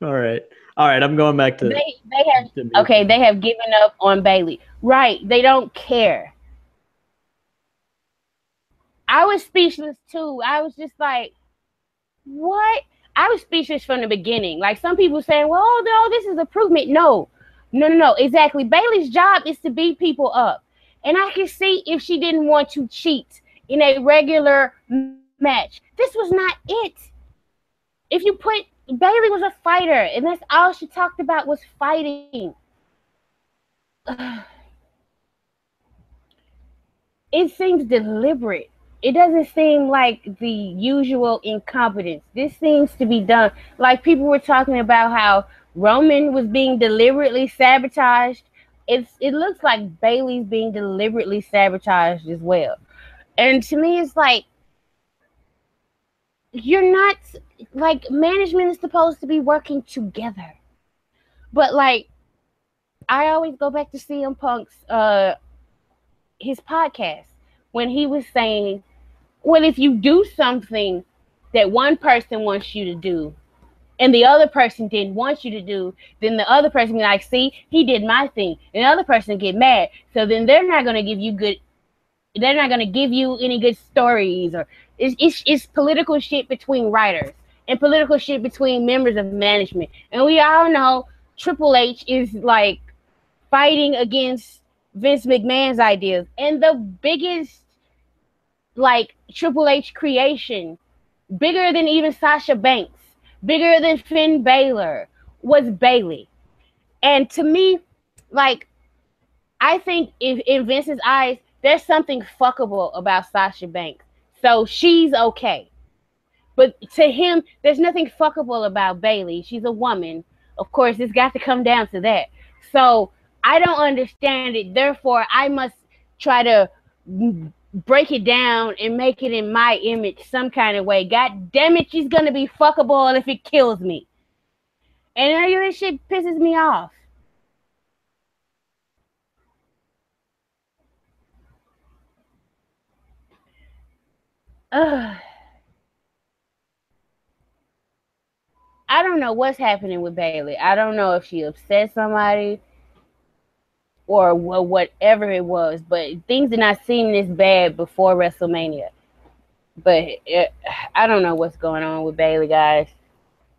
All right. I'm going back to they have given up on Bayley. Right. They don't care. I was speechless too. I was just like, what? I was speechless from the beginning. Like, some people saying, well, oh, no, this is improvement. No. Exactly. Bayley's job is to beat people up. And I can see if she didn't want to cheat in a regular match. This was not it. If you put Bailey was a fighter, and that's all she talked about was fighting. It seems deliberate. It doesn't seem like the usual incompetence. This seems to be done. Like people were talking about how Roman was being deliberately sabotaged. It looks like Bailey's being deliberately sabotaged as well. And to me, it's like you're not like management is supposed to be working together. But like I always go back to CM Punk's his podcast when he was saying, well, if you do something that one person wants you to do and the other person didn't want you to do, then the other person be like, see, he did my thing. And the other person get mad. So then they're not gonna give you good they're not gonna give you any good stories, or it's political shit between writers and political shit between members of management. And we all know Triple H is like fighting against Vince McMahon's ideas. And the biggest like Triple H creation, bigger than even Sasha Banks, bigger than Finn Balor, was Bailey. And to me, like, I think if in Vince's eyes, there's something fuckable about Sasha Banks. So she's okay. But to him, there's nothing fuckable about Bailey. She's a woman. Of course, it's got to come down to that. So I don't understand it. Therefore, I must try to break it down and make it in my image some kind of way. God damn it, she's gonna be fuckable if it kills me. And this shit pisses me off. Ugh. I don't know what's happening with Bailey. I don't know if she upset somebody or whatever it was, but things did not seem this bad before WrestleMania. But I don't know what's going on with Bailey, guys.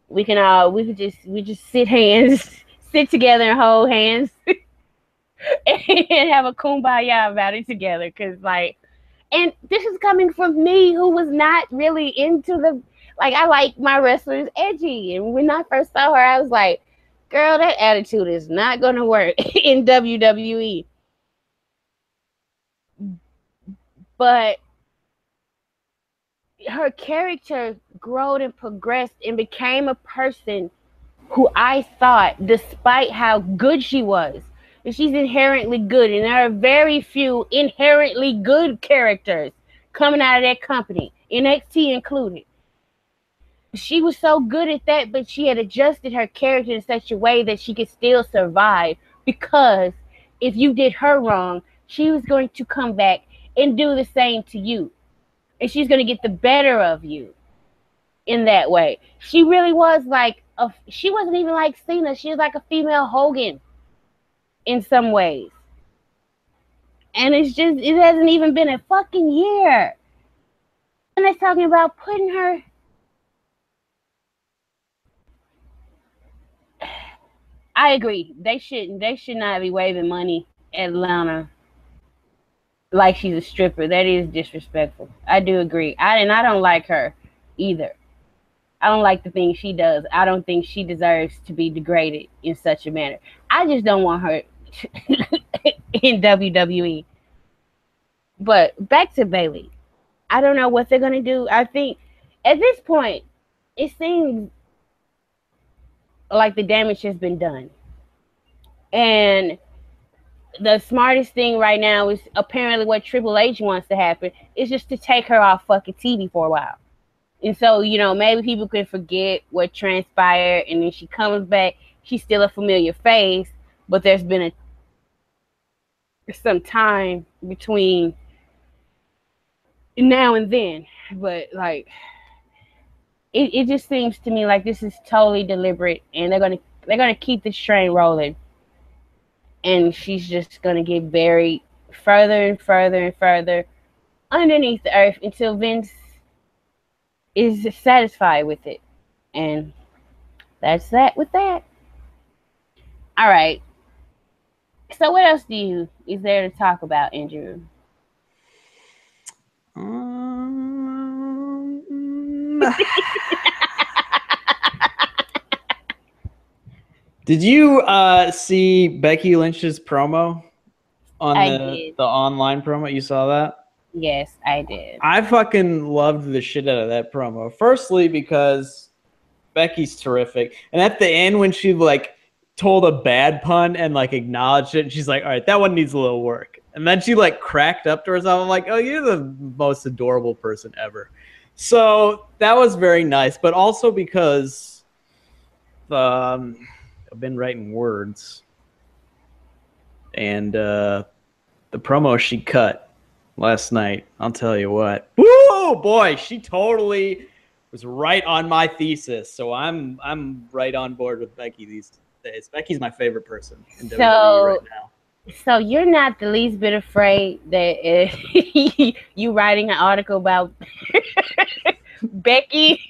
We just sit hands, sit together and hold hands, and have a kumbaya about it together. Cause like, and this is coming from me who was not really into the like. I like my wrestlers edgy, and when I first saw her, I was like, "Girl, that attitude is not gonna work in WWE." But her character growed and progressed and became a person who I thought, despite how good she was, and she's inherently good, and there are very few inherently good characters coming out of that company, NXT included. She was so good at that, but she had adjusted her character in such a way that she could still survive, because if you did her wrong, she was going to come back and do the same to you. And she's going to get the better of you in that way. She really was like she wasn't even like Cena. She was like a female Hogan in some ways. And it hasn't even been a fucking year. And they're talking about putting her. I agree. They should not be waving money at Atlanta like she's a stripper. That is disrespectful. I do agree. I don't like her either. I don't like the things she does. I don't think she deserves to be degraded in such a manner. I just don't want her in WWE. But back to Bailey. I don't know what they're going to do. I think at this point, it seems like the damage has been done. And the smartest thing right now is apparently what Triple H wants to happen is just to take her off fucking TV for a while. And so, maybe people can forget what transpired, and then she comes back, she's still a familiar face, but there's been some time between now and then. But like, it just seems to me like this is totally deliberate, and they're gonna keep this train rolling, and she's just gonna get buried further and further and further underneath the earth until Vince is satisfied with it. And that's that with that. All right. So what else is there to talk about, Andrew? Did you see Becky Lynch's promo on the online promo? You saw that? Yes, I did. I fucking loved the shit out of that promo. Firstly, because Becky's terrific, and at the end when she like told a bad pun and like acknowledged it, and she's like, "All right, that one needs a little work," and then she like cracked up to herself. I'm like, "Oh, you're the most adorable person ever." So that was very nice, but also because I've been writing words, and the promo she cut last night, I'll tell you what. Woo, boy, she totally was right on my thesis. So I'm right on board with Becky these days. Becky's my favorite person in WWE right now. So you're not the least bit afraid that you writing an article about Becky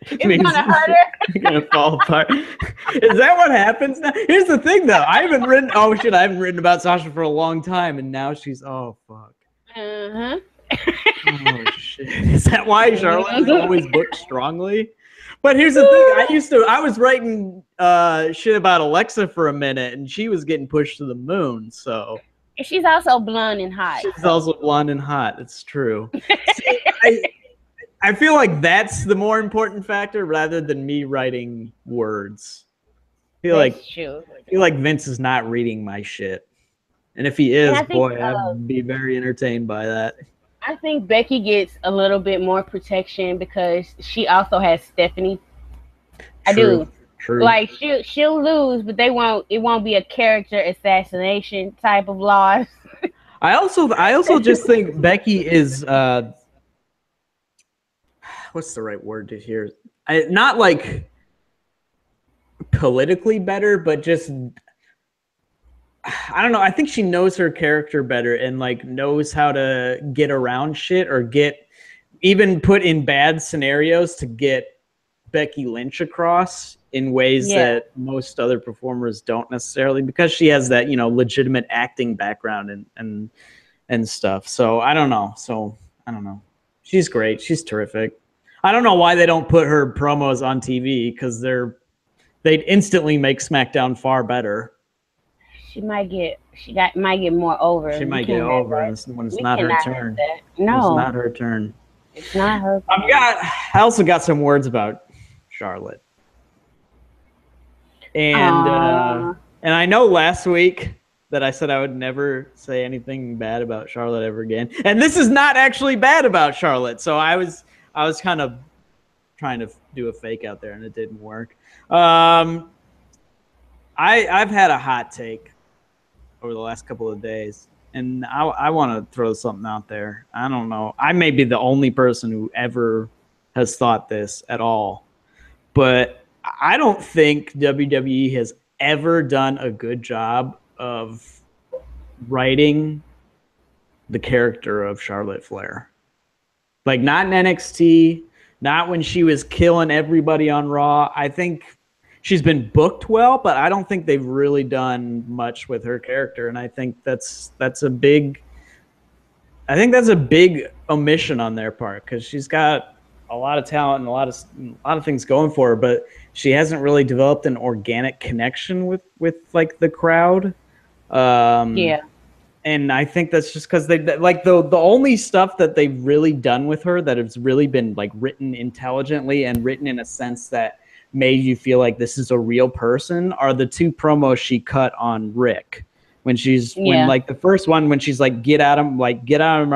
it's gonna hurt her. It's gonna fall apart. Is that what happens now? Here's the thing, though. I haven't written about Sasha for a long time, and now she's fuck. Uh-huh. Oh shit! Is that why Charlotte is always booked strongly? But here's the thing: I was writing shit about Alexa for a minute, and she was getting pushed to the moon. So she's also blonde and hot. She's also blonde and hot. It's true. See, I feel like that's the more important factor rather than me writing words. I feel like Vince is not reading my shit, and if he is, boy, I'd be very entertained by that. I think Becky gets a little bit more protection because she also has Stephanie. True. Like she'll lose, but it won't be a character assassination type of loss. I also just think Becky is what's the right word to hear? Not like politically better, but just I don't know. I think she knows her character better and like knows how to get around shit or get even put in bad scenarios to get Becky Lynch across in ways that most other performers don't necessarily, because she has that, legitimate acting background and stuff. So I don't know. She's great. She's terrific. I don't know why they don't put her promos on TV, because they'd instantly make SmackDown far better. She might get more over. She might get over when it's not her turn. No, it's not her turn. It's not her turn. I also got some words about Charlotte, and I know last week that I said I would never say anything bad about Charlotte ever again, and this is not actually bad about Charlotte. So I was kind of trying to do a fake out there, and it didn't work. I've had a hot take over the last couple of days, and I want to throw something out there. I don't know. I may be the only person who ever has thought this at all, but I don't think WWE has ever done a good job of writing the character of Charlotte Flair. Like, not in NXT, not when she was killing everybody on Raw. I think she's been booked well, but I don't think they've really done much with her character, and I think that's a big omission on their part, because she's got a lot of talent and a lot of things going for her, but she hasn't really developed an organic connection with like the crowd. And I think that's just because they like the only stuff that they've really done with her that has really been like written intelligently and written in a sense that made you feel like this is a real person are the two promos she cut on Rick. When like the first one, when she's like, get out of my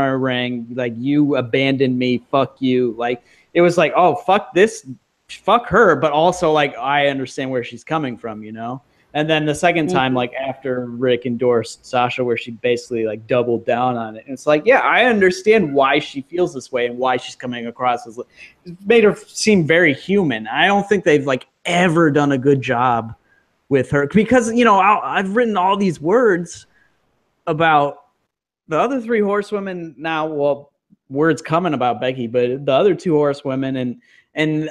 ring, like, you abandoned me, fuck you. Like, it was like, oh, fuck this, fuck her, but also like, I understand where she's coming from, And then the second time, like after Rick endorsed Sasha, where she basically like doubled down on it. And it's like, yeah, I understand why she feels this way and why she's coming across as, it made her seem very human. I don't think they've like ever done a good job with her, because, I've written all these words about the other three horsewomen now. Well, words coming about Becky, but the other two horsewomen and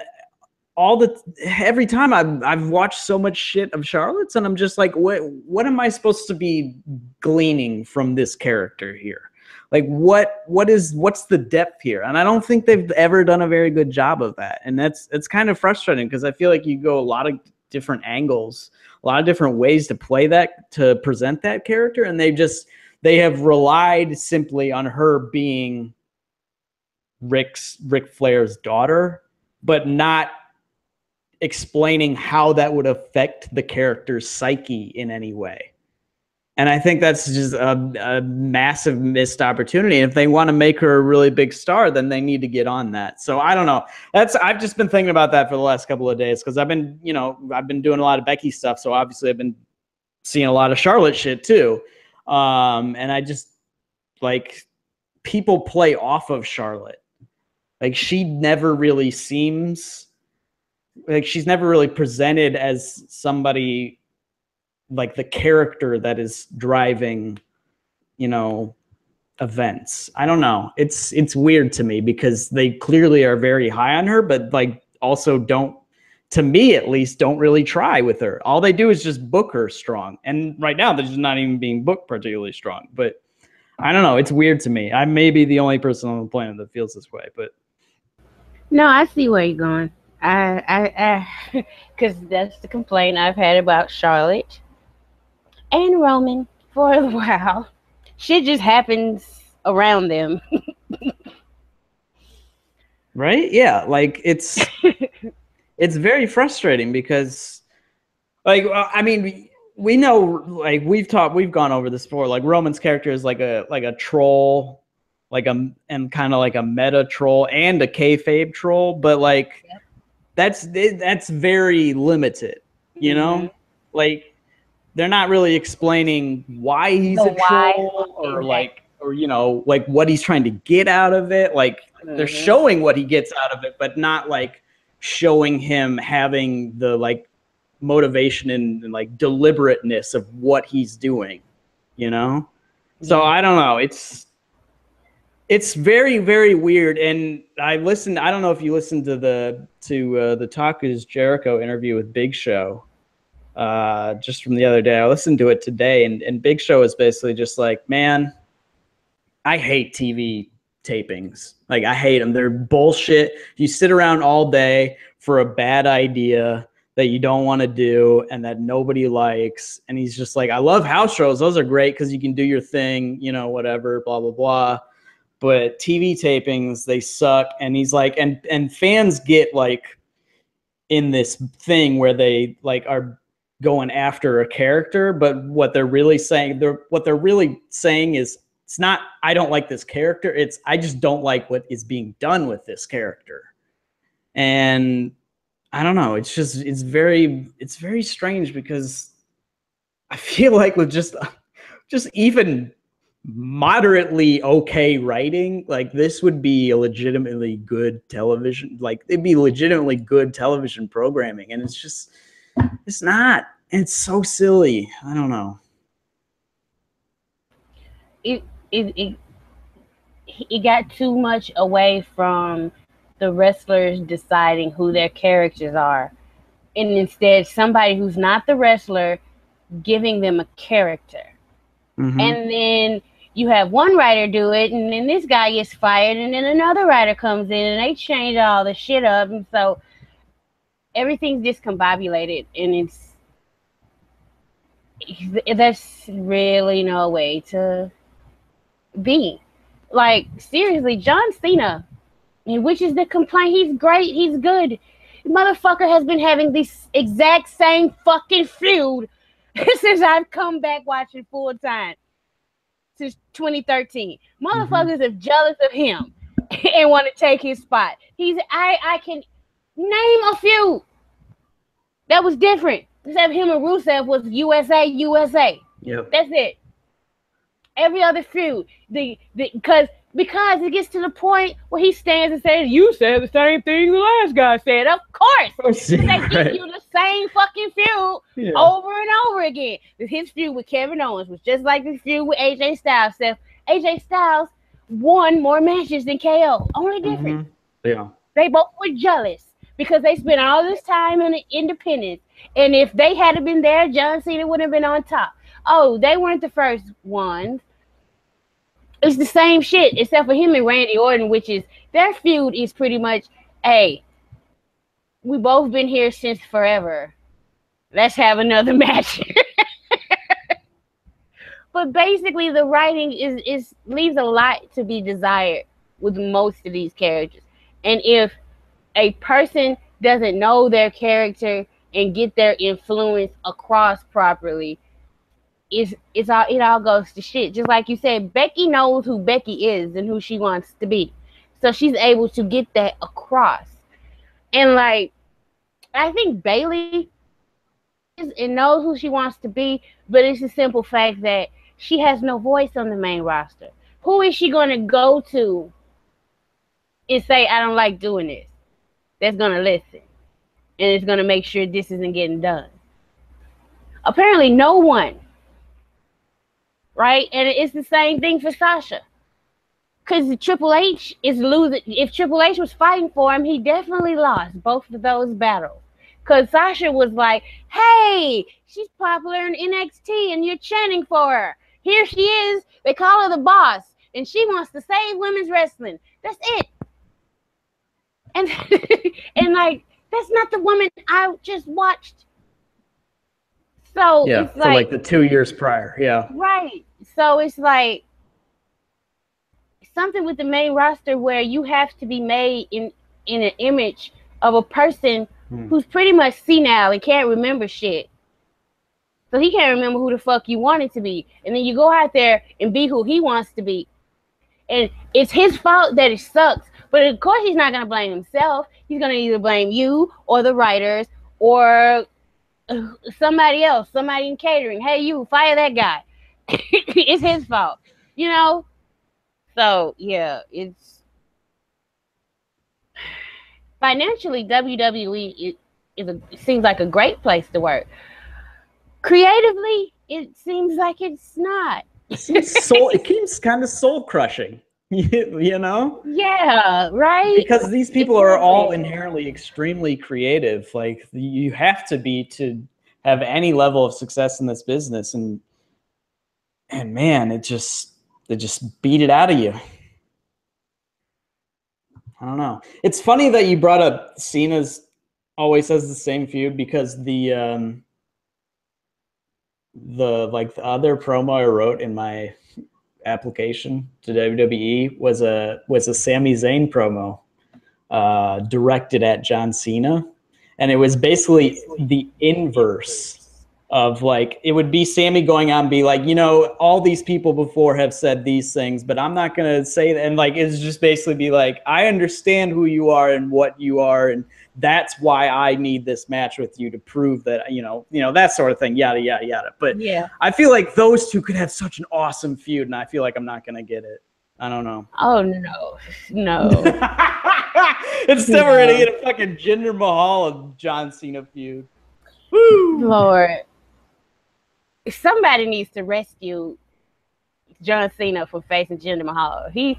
every time I've watched so much shit of Charlotte's, and I'm just like, what am I supposed to be gleaning from this character here? Like, what's the depth here? And I don't think they've ever done a very good job of that. And it's kind of frustrating, because I feel like you go a lot of different angles, a lot of different ways to play that, to present that character. And they have relied simply on her being Ric Flair's daughter, but not explaining how that would affect the character's psyche in any way. And I think that's just a massive missed opportunity. And if they want to make her a really big star, then they need to get on that. So I don't know. I've just been thinking about that for the last couple of days because I've been doing a lot of Becky stuff. So obviously I've been seeing a lot of Charlotte shit too. And I just like people play off of Charlotte. Like she never really seems like she's never really presented as somebody like the character that is driving, events. I don't know. It's weird to me because they clearly are very high on her, but like also don't, to me at least, don't really try with her. All they do is just book her strong. And right now they're just not even being booked particularly strong. But I don't know. It's weird to me. I may be the only person on the planet that feels this way, but. No, I see where you're going. Because that's the complaint I've had about Charlotte and Roman for a while. Shit just happens around them. Right? Yeah. Like it's very frustrating because like, I mean, we know, like we've gone over this before, like Roman's character is like a troll, and kind of like a meta troll and a kayfabe troll, but like that's very limited, like they're not really explaining why he's a troll or like what he's trying to get out of it. Like they're showing what he gets out of it, but not like showing him having the like motivation and like deliberateness of what he's doing, So I don't know. It's very, very weird. And I don't know if you listened to the Talk Is Jericho interview with Big Show. Just from the other day. I listened to it today, and Big Show is basically just like, man, I hate TV tapings. Like, I hate them. They're bullshit. You sit around all day for a bad idea that you don't want to do and that nobody likes. And he's just like, I love house shows. Those are great because you can do your thing, whatever, blah, blah, blah. But TV tapings, they suck. And he's like, and fans get like in this thing where they like are going after a character, but what they're really saying is it's not I don't like this character, it's I just don't like what is being done with this character. And I don't know, it's very strange because I feel like with just even moderately okay writing, like this would be a legitimately good television, like it'd be legitimately good television programming, and it's not. It's so silly. I don't know. It got too much away from the wrestlers deciding who their characters are, and instead somebody who's not the wrestler giving them a character. And then you have one writer do it, and then this guy gets fired, and then another writer comes in, and they change all the shit up, and so everything's discombobulated, and there's really no way to be. Like, seriously, John Cena, which is the complaint, he's great, he's good. The motherfucker has been having this exact same fucking feud since I've come back watching full time. Since 2013. Motherfuckers are jealous of him and want to take his spot. I can name a few that was different. Except him and Rusev was USA. Yep. That's it. Every other feud. Because it gets to the point where he stands and says, you said the same thing the last guy said. Of course. They give you the same fucking feud over and over again. His feud with Kevin Owens was just like the feud with AJ Styles. AJ Styles won more matches than KO. Only difference. Yeah. They both were jealous because they spent all this time in the independence. And if they hadn't been there, John Cena would have been on top. Oh, they weren't the first ones. It's the same shit, except for him and Randy Orton, which is their feud is pretty much, hey, we both been here since forever. let's have another match. But basically, the writing is leaves a lot to be desired with most of these characters. And if a person doesn't know their character and get their influence across properly, it all goes to shit. Just like you said, Becky knows who Becky is and who she wants to be, so she's able to get that across. And like, I think Bayley is and knows who she wants to be, but it's a simple fact that she has no voice on the main roster. Who is she going to go to and say, I don't like doing this? That's going to listen and it's going to make sure this isn't getting done. Apparently no one. Right? And it's the same thing for Sasha. Because Triple H is losing. If Triple H was fighting for him, he definitely lost both of those battles. Because Sasha was like, hey, she's popular in NXT and you're chanting for her. Here she is. They call her the boss. And she wants to save women's wrestling. That's it. And, and like, that's not the woman I just watched. So yeah, it's for like the 2 years prior. Yeah. Right. So it's like something with the main roster where you have to be made in an image of a person who's pretty much senile and can't remember shit. So he can't remember who the fuck you want it to be. And then you go out there and be who he wants to be. And it's his fault that it sucks. But of course he's not going to blame himself. He's going to either blame you or the writers or somebody else, somebody in catering. Hey, you, fire that guy. It's his fault. You know? So, yeah, it's... Financially, WWE seems like a great place to work. Creatively, it seems like it's not. It seems kind of soul crushing, you know? Yeah, right? Because these people are all inherently extremely creative. Like, you have to be to have any level of success in this business. And man, they just beat it out of you. I don't know. It's funny that you brought up Cena's always has the same feud, because the other promo I wrote in my application to WWE was a Sami Zayn promo directed at John Cena, and it was basically the inverse of, like, it would be Sami going on and be like, you know, all these people before have said these things, but I'm not going to say that. And like, it's just basically be like, I understand who you are and what you are, and that's why I need this match with you to prove that, you know, that sort of thing, yada, yada, yada. But yeah, I feel like those two could have such an awesome feud, and I feel like I'm not going to get it. I don't know. Oh, no. It's never going to get a fucking Jinder Mahal and John Cena feud. Woo! Lord. Somebody needs to rescue John Cena from facing Jinder Mahal. He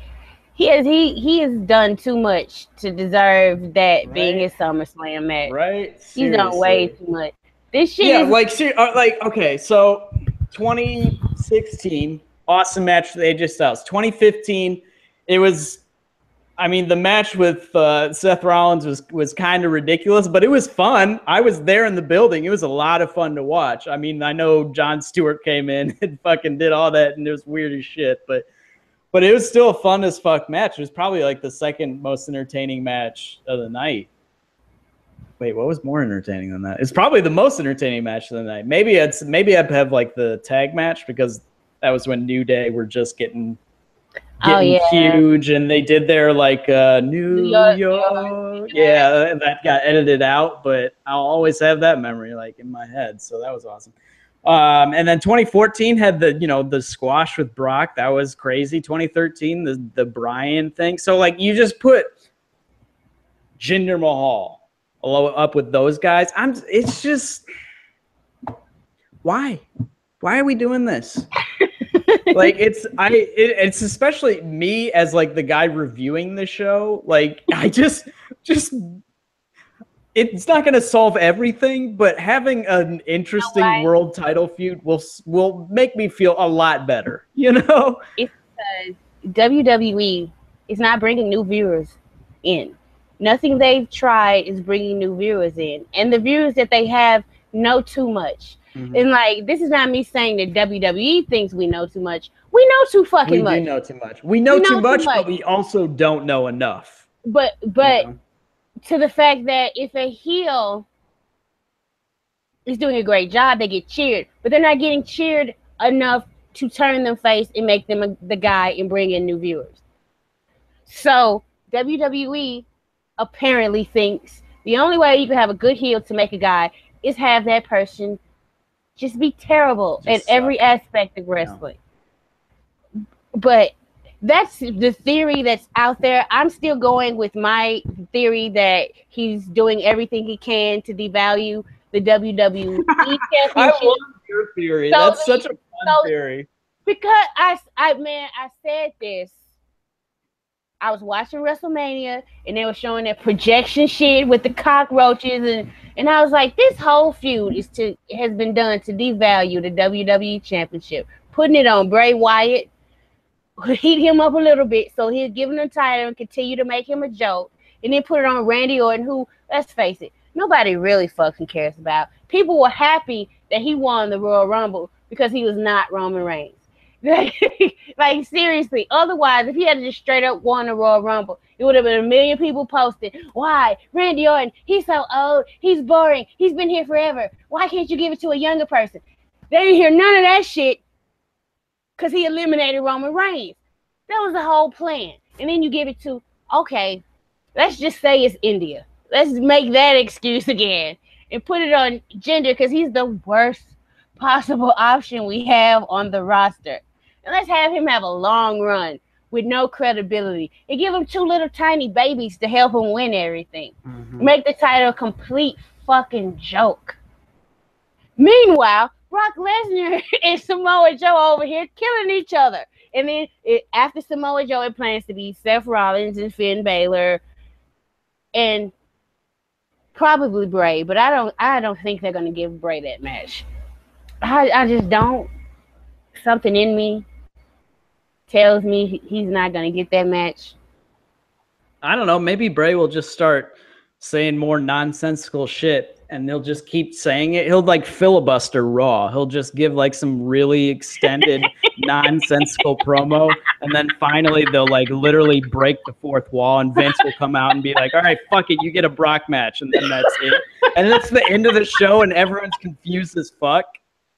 has done too much to deserve that being his SummerSlam match. Right? Seriously. He's done way too much. This shit is okay, so 2016, awesome match with AJ Styles. 2015, it was, I mean, the match with Seth Rollins was kind of ridiculous, but it was fun. I was there in the building. It was a lot of fun to watch. I mean, I know Jon Stewart came in and fucking did all that, and it was weird as shit, but it was still a fun as fuck match. It was probably like the second most entertaining match of the night. Wait, what was more entertaining than that? It's probably the most entertaining match of the night. Maybe I'd have like the tag match, because that was when New Day were just getting huge, and they did their like New York. Yeah, that got edited out, but I'll always have that memory like in my head. So that was awesome. And then 2014 had the squash with Brock. That was crazy. 2013, the Bryan thing. So like, you just put Jinder Mahal up with those guys. It's just, why are we doing this? Like, it's especially me as like the guy reviewing the show. Like, I just it's not going to solve everything, but having an interesting world title feud will make me feel a lot better, you know? It's because WWE is not bringing new viewers in. Nothing they've tried is bringing new viewers in. And the viewers that they have know too much. And like, this is not me saying that WWE thinks we know too much. We know too fucking much. We do know too much. We know too much, but we also don't know enough. But to the fact that if a heel is doing a great job, they get cheered, but they're not getting cheered enough to turn them face and make them the guy and bring in new viewers. So WWE apparently thinks the only way you can have a good heel to make a guy is have that person just be terrible at every aspect of wrestling. But that's the theory that's out there. I'm still going with my theory that he's doing everything he can to devalue the WWE championship. I love your theory. So that's such a fun theory. Because I said this. I was watching WrestleMania and they were showing that projection shit with the cockroaches and I was like, this whole feud has been done to devalue the WWE championship, putting it on Bray Wyatt, heat him up a little bit so he'll give him the title and continue to make him a joke, and then put it on Randy Orton, who, let's face it, nobody really fucking cares about. People were happy that he won the Royal Rumble because he was not Roman Reigns. Like seriously, otherwise, if he had just straight up won the Royal Rumble, it would have been a million people posting, why? Randy Orton, he's so old, he's boring, he's been here forever. Why can't you give it to a younger person? They didn't hear none of that shit because he eliminated Roman Reigns. That was the whole plan. And then you give it to, okay, let's just say it's India. Let's make that excuse again and put it on Jinder because he's the worst possible option we have on the roster. And let's have him have a long run with no credibility and give him 2 little tiny babies to help him win everything. Make the title a complete fucking joke. Meanwhile, Brock Lesnar and Samoa Joe over here killing each other. And then after Samoa Joe, it plans to be Seth Rollins and Finn Balor and probably Bray, but I don't think they're gonna give Bray that match. I just don't. Something in me tells me he's not gonna get that match. I don't know. Maybe Bray will just start saying more nonsensical shit and they'll just keep saying it. He'll like filibuster Raw. He'll just give like some really extended nonsensical promo. And then finally they'll like literally break the fourth wall and Vince will come out and be like, all right, fuck it. You get a Brock match. And then that's it. And that's the end of the show and everyone's confused as fuck.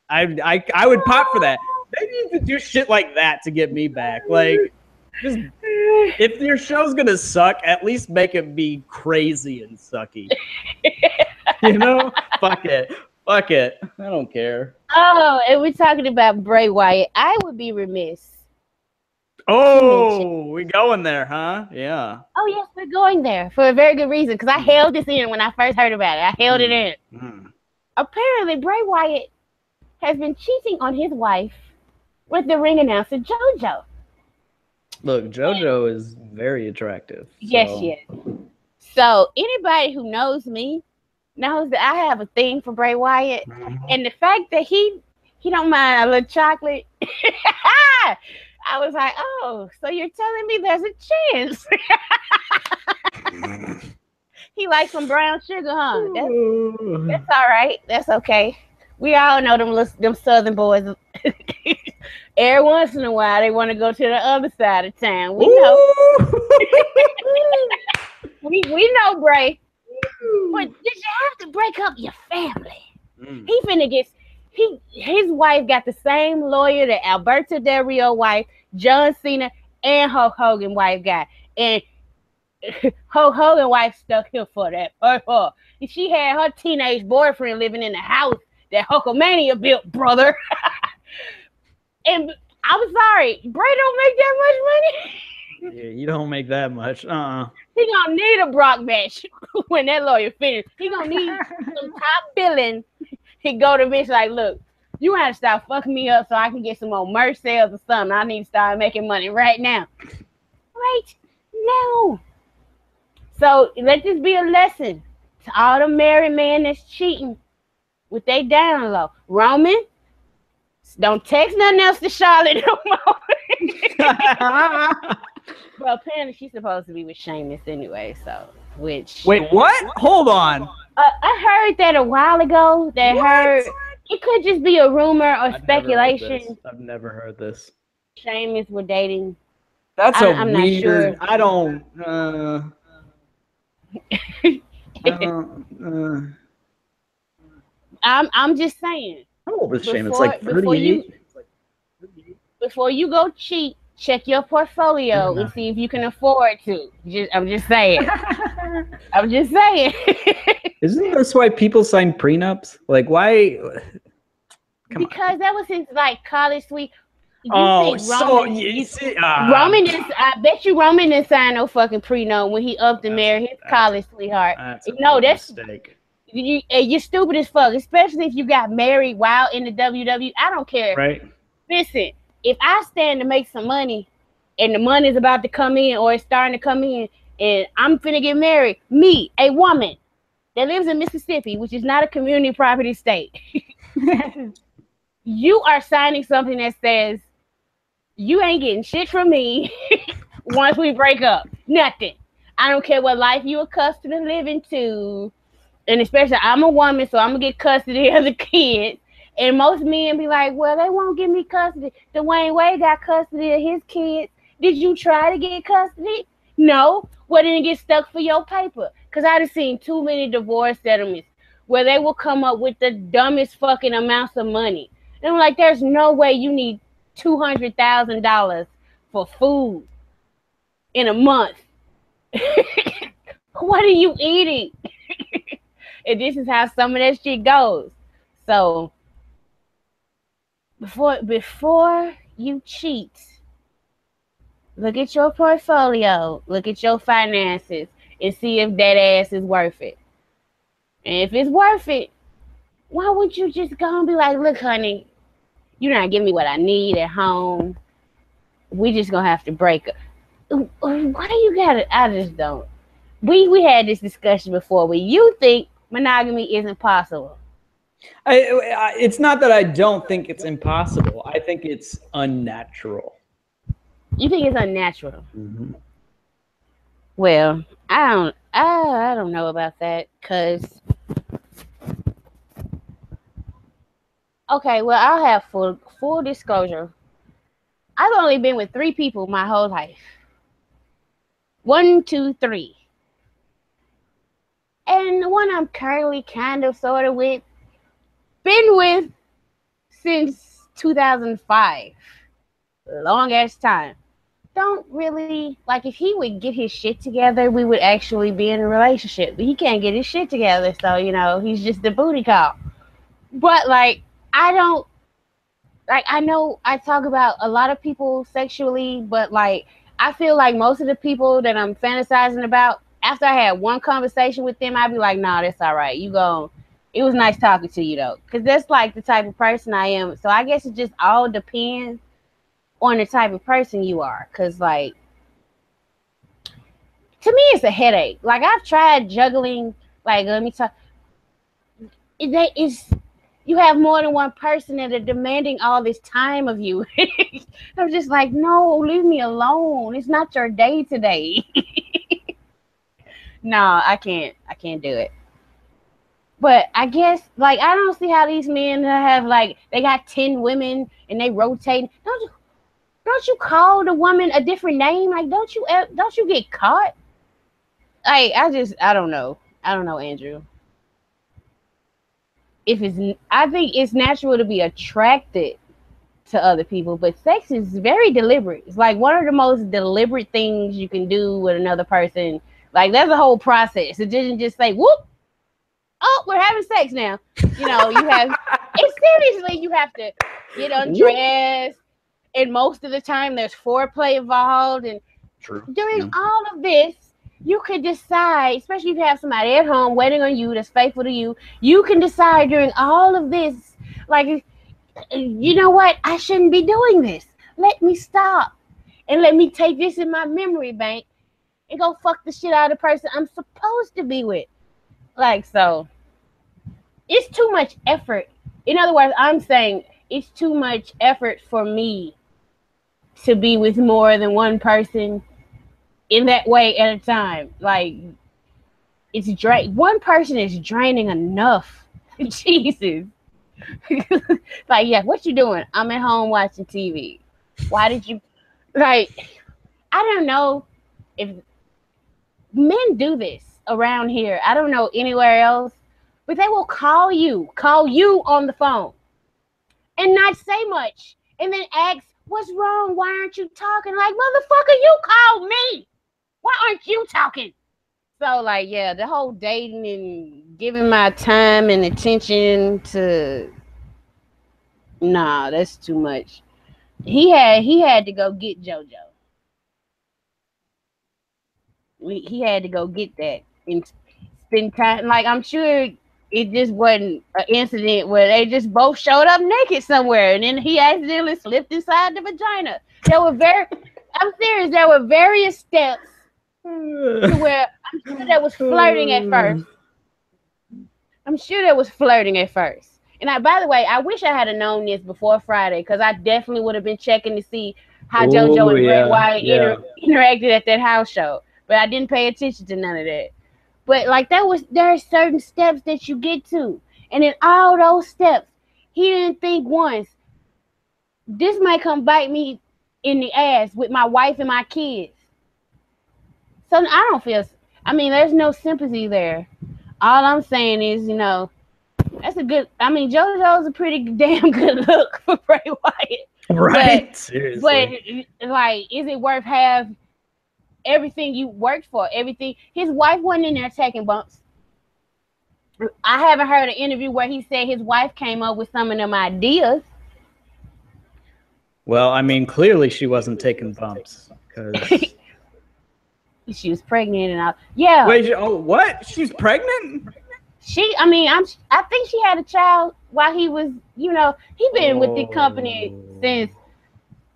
I would pop for that. They need to do shit like that to get me back. Like, just if your show's gonna suck, at least make it be crazy and sucky. You know? Fuck it. Fuck it. I don't care. Oh, and we're talking about Bray Wyatt. I would be remiss. Oh, we going there, huh? Yeah. Oh, yes, we're going there for a very good reason. Because I held this in when I first heard about it. I held it in. Apparently, Bray Wyatt has been cheating on his wife with the ring announcer JoJo. Look, JoJo is very attractive. So. Yes. So anybody who knows me knows that I have a thing for Bray Wyatt, and the fact that he don't mind a little chocolate, I was like, oh, so you're telling me there's a chance? He likes some brown sugar, huh? That's all right. That's okay. We all know them Southern boys. Every once in a while, they want to go to the other side of town. We know. we know, Bray. But did you have to break up your family? He finna get. His wife got the same lawyer that Alberto Del Rio wife, John Cena, and Hulk Hogan wife got, and Hulk Hogan wife stuck him for that. She had her teenage boyfriend living in the house that Hulkamania built, brother. And I'm sorry, Bray don't make that much money. Yeah, you don't make that much. He gonna need a Brock match when that lawyer finished. He gonna need some top billing. He go to Vince like, look, you have to stop fucking me up so I can get some more merch sales or something. I need to start making money right now. Right now. So let this be a lesson to all the married men that's cheating with they down low. Roman, don't text nothing else to Charlotte no more. Well, apparently she's supposed to be with Sheamus anyway, so which... Wait, what? Hold on. I heard that a while ago. What? It could just be a rumor or speculation. I've never heard this. Sheamus were dating. That's a I'm not sure. weird. I don't. I don't. I'm just saying. How old is Sheamus? Like 38. Before you go cheat, check your portfolio and see if you can afford to. I'm just saying. I'm just saying. Isn't this why people sign prenups? Like, why? Because that was his like college suite. Roman, Roman is. I bet you Roman didn't sign no fucking prenup when he upped and married his college sweetheart. That's mistake. You're stupid as fuck, especially if you got married while in the WWE. I don't care. Right. Listen, if I stand to make some money and the money's about to come in or it's starting to come in and I'm finna get married, me, a woman that lives in Mississippi, which is not a community property state, you are signing something that says you ain't getting shit from me once we break up. Nothing. I don't care what life you accustomed to living to. And especially, I'm a woman, so I'm going to get custody of the kids. And most men be like, well, they won't give me custody. Dwayne Wade got custody of his kids. Did you try to get custody? No. Well, then get stuck for your paper. Because I've seen too many divorce settlements where they will come up with the dumbest fucking amounts of money. And I'm like, there's no way you need $200,000 for food in a month. What are you eating? And this is how some of that shit goes. So before you cheat, look at your portfolio, look at your finances, and see if that ass is worth it. And if it's worth it, why would you just go and be like, look, honey, you're not giving me what I need at home. We just gonna have to break up. Why do you gotta? I just don't. We had this discussion before where you think monogamy isn't possible. It's not that I don't think it's impossible. I think it's unnatural. You think it's unnatural? Mm-hmm. Well, I don't know about that because. Okay, well, I'll have full disclosure. I've only been with 3 people my whole life. 1, 2, 3. And the one I'm currently kind of sort of with, been with since 2005. Long ass time. Don't really, like, if he would get his shit together, we would actually be in a relationship. But he can't get his shit together, so, he's just a booty call. But, like, I know I talk about a lot of people sexually, but, like, I feel like most of the people that I'm fantasizing about, after I had one conversation with them, I'd be like, nah, that's all right. It was nice talking to you, though. Because that's, like, the type of person I am. So I guess it just all depends on the type of person you are. Because, like, to me, it's a headache. Like, I've tried juggling. Like, let me talk. You have more than one person that are demanding all this time of you. I'm just like, no, leave me alone. It's not your day today. No, I can't do it. But I guess, like, I don't see how these men have, like, they got 10 women and they rotate. Don't you call the woman a different name? Like, don't you get caught? Like, I don't know. I don't know, Andrew. I think it's natural to be attracted to other people, but sex is very deliberate. It's like one of the most deliberate things you can do with another person. Like, there's a whole process. It didn't just say, whoop, oh, we're having sex now. You have, seriously, you have to get undressed. And most of the time there's foreplay involved. And during all of this, you could decide, especially if you have somebody at home waiting on you that's faithful to you, you can decide during all of this, like, you know what? I shouldn't be doing this. Let me stop. And let me take this in my memory bank and go fuck the shit out of the person I'm supposed to be with. Like, so it's too much effort. In other words, I'm saying it's too much effort for me to be with more than one person in that way at a time. Like, it's one person is draining enough. Jesus. Like, yeah, what you doing? I'm at home watching TV. Why did you like? I don't know if men do this around here. I don't know anywhere else, but they will call you on the phone and not say much, and then ask, "What's wrong? Why aren't you talking?" Like, motherfucker, you called me. Why aren't you talking? So, like, yeah, the whole dating and giving my time and attention to, nah, that's too much. He had to go get JoJo. He had to go get that and spend time. Like, I'm sure it just wasn't an incident where they just both showed up naked somewhere and then he accidentally slipped inside the vagina. I'm serious, there were various steps to where I'm sure there was flirting at first. And by the way, I wish I had known this before Friday, because I definitely would have been checking to see how JoJo and Bray Wyatt interacted at that house show. But I didn't pay attention to none of that. But like, there are certain steps that you get to, and in all those steps, he didn't think once, this might come bite me in the ass with my wife and my kids. So I don't feel. I mean, there's no sympathy there. All I'm saying is, that's a good. I mean, JoJo's a pretty damn good look for Bray Wyatt. Right. Seriously. But like, is it worth everything you worked for? Everything. His wife wasn't in there taking bumps. I haven't heard an interview where he said his wife came up with some of them ideas. Well, I mean, clearly she wasn't taking bumps because she was pregnant and all. Yeah. Wait. What? She's pregnant? I think she had a child while he was, he been with the company since,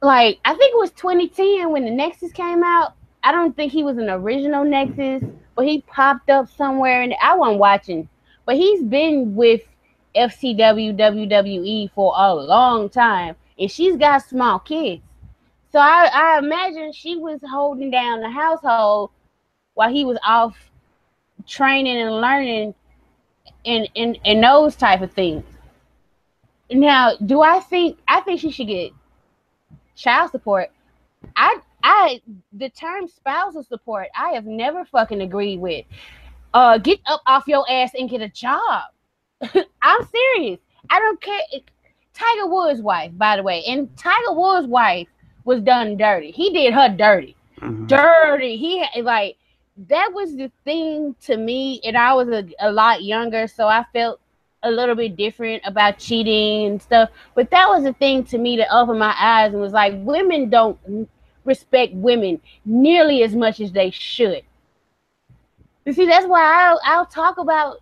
like, I think it was 2010 when the Nexus came out. I don't think he was an original Nexus, but he popped up somewhere, and I wasn't watching. But he's been with FCW, WWE for a long time, and she's got small kids. So I imagine she was holding down the household while he was off training and learning and those type of things. Now, I think she should get child support. The term spousal support, I have never fucking agreed with. Get up off your ass and get a job. I'm serious. I don't care. Tiger Woods' wife, by the way, and Tiger Woods' wife was done dirty. He did her dirty. Mm-hmm. Dirty. That was the thing to me, and I was a lot younger, so I felt a little bit different about cheating and stuff. But that was the thing to me that opened my eyes and was like, women don't respect women nearly as much as they should. You see, that's why I'll talk about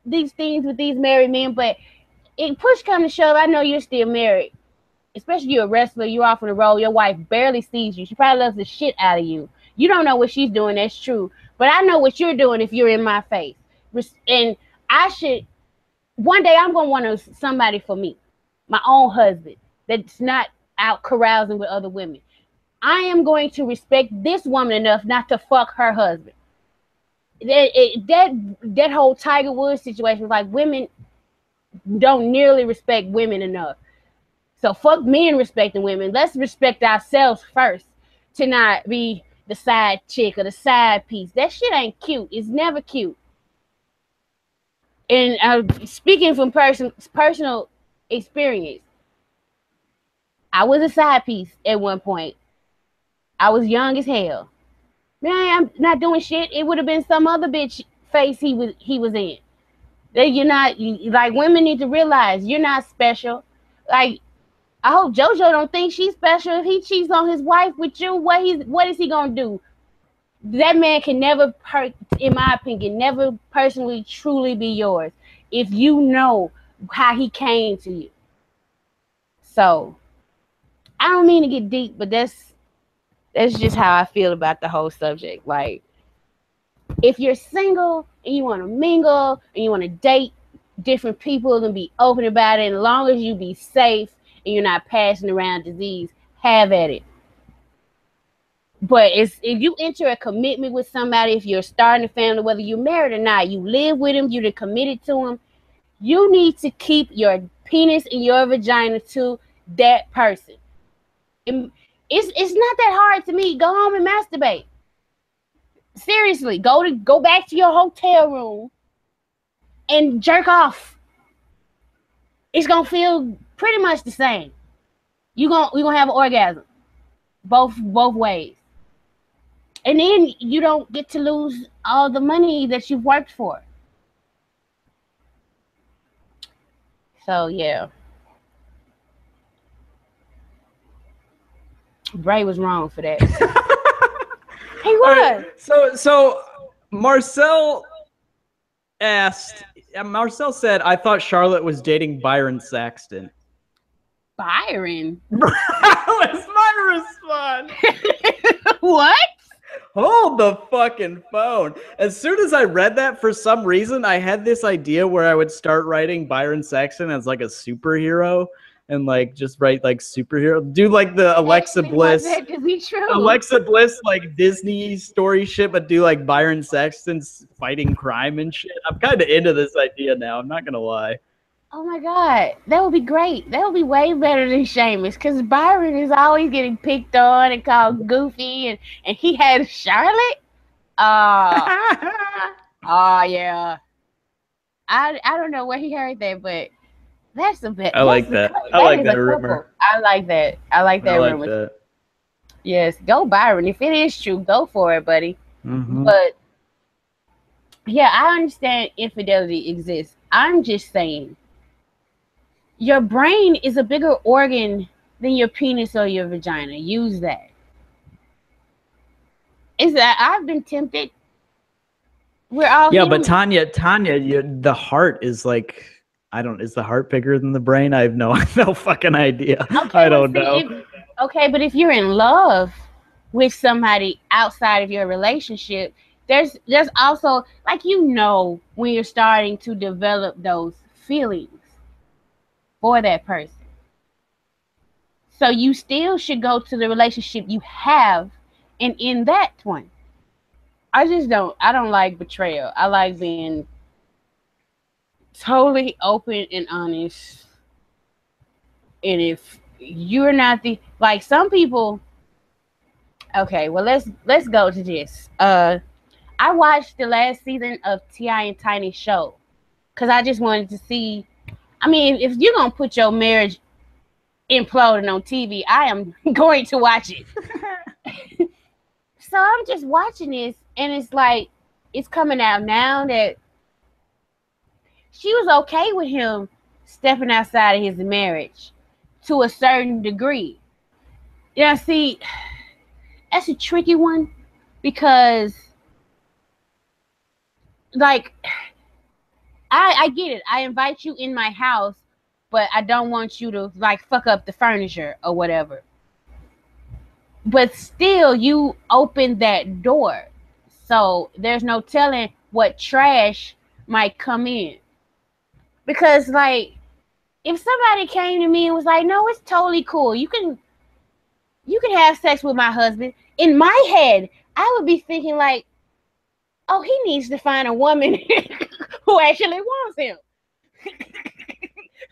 these things with these married men, but if push come to shove, I know you're still married. Especially you're a wrestler, you're off on the road, your wife barely sees you. She probably loves the shit out of you. You don't know what she's doing, that's true. But I know what you're doing if you're in my face. And one day I'm going to want somebody for me, my own husband, that's not out carousing with other women. I am going to respect this woman enough not to fuck her husband. That whole Tiger Woods situation was like, women don't nearly respect women enough. So fuck men respecting women. Let's respect ourselves first to not be the side chick or the side piece. That shit ain't cute. It's never cute. And speaking from personal experience, I was a side piece at one point. I was young as hell. Man, I'm not doing shit. It would have been some other bitch face he was in. Women need to realize you're not special. Like, I hope JoJo don't think she's special. If he cheats on his wife with you, what is he gonna do? That man can never, in my opinion, never personally truly be yours if you know how he came to you. So I don't mean to get deep, but that's just how I feel about the whole subject. Like, if you're single and you want to mingle and you want to date different people and be open about it, and as long as you be safe and you're not passing around disease, have at it. But it's if you enter a commitment with somebody, if you're starting a family, whether you're married or not, you live with them, you're committed to them. You need to keep your penis and your vagina to that person. It's not that hard to me. Go home and masturbate. Seriously, go back to your hotel room and jerk off. It's gonna feel pretty much the same. We gonna have an orgasm, both ways, and then you don't get to lose all the money that you've worked for. So yeah, Bray was wrong for that. He was. Right. So Marcel said, I thought Charlotte was dating Byron Saxton. Byron? That was my response. What? Hold the fucking phone. As soon as I read that, for some reason, I had this idea where I would start writing Byron Saxton as like a superhero and like just write like superhero. Do like the Alexa Bliss. That to be true. Alexa Bliss, like Disney story shit, but do like Byron Saxton's fighting crime and shit. I'm kind of into this idea now. I'm not going to lie. Oh my God, that would be great. That would be way better than Sheamus, because Byron is always getting picked on and called goofy, and he had Charlotte. Oh yeah. I don't know where he heard that, but that's a bit. I like that. I like that rumor. I like that. I like that rumor. Yes, go Byron. If it is true, go for it, buddy. Mm-hmm. But yeah, I understand infidelity exists. I'm just saying, your brain is a bigger organ than your penis or your vagina. Use that. Is that I've been tempted. We're all but Tonya, the heart is like, is the heart bigger than the brain? I have no fucking idea. Okay, I don't know. But if you're in love with somebody outside of your relationship, there's also, like, when you're starting to develop those feelings for that person. So you still should go to the relationship you have and in that one. I don't like betrayal. I like being totally open and honest. And if you're not some people, okay, well, let's go to this. I watched the last season of T.I. and Tiny's show because I just wanted to see. I mean, if you're gonna put your marriage imploding on TV, I am going to watch it. So I'm just watching this, and it's like, it's coming out now that she was okay with him stepping outside of his marriage to a certain degree. Yeah, see, that's a tricky one because, like, I get it. I invite you in my house, but I don't want you to, like, fuck up the furniture or whatever. But still, you open that door. So there's no telling what trash might come in. Because, like, if somebody came to me and was like, no, it's totally cool. You can have sex with my husband. In my head, I would be thinking, like, oh, he needs to find a woman who actually wants him.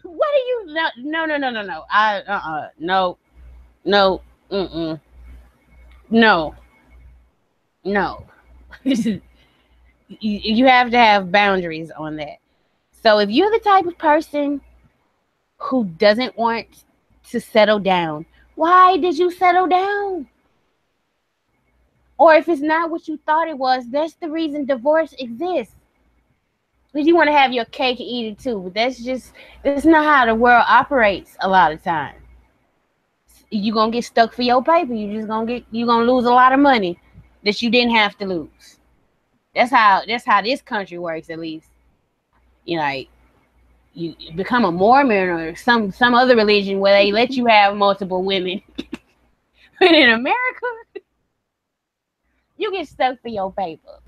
What do you... No. No. You have to have boundaries on that. So if you're the type of person who doesn't want to settle down, why did you settle down? Or if it's not what you thought it was, that's the reason divorce exists. Because you want to have your cake and eat it too. But that's not how the world operates a lot of times. You're going to get stuck for your paper. You're going to lose a lot of money that you didn't have to lose. That's how this country works, at least. You know, like, you become a Mormon or some other religion where they let you have multiple women. But in America, you get stuck for your paper.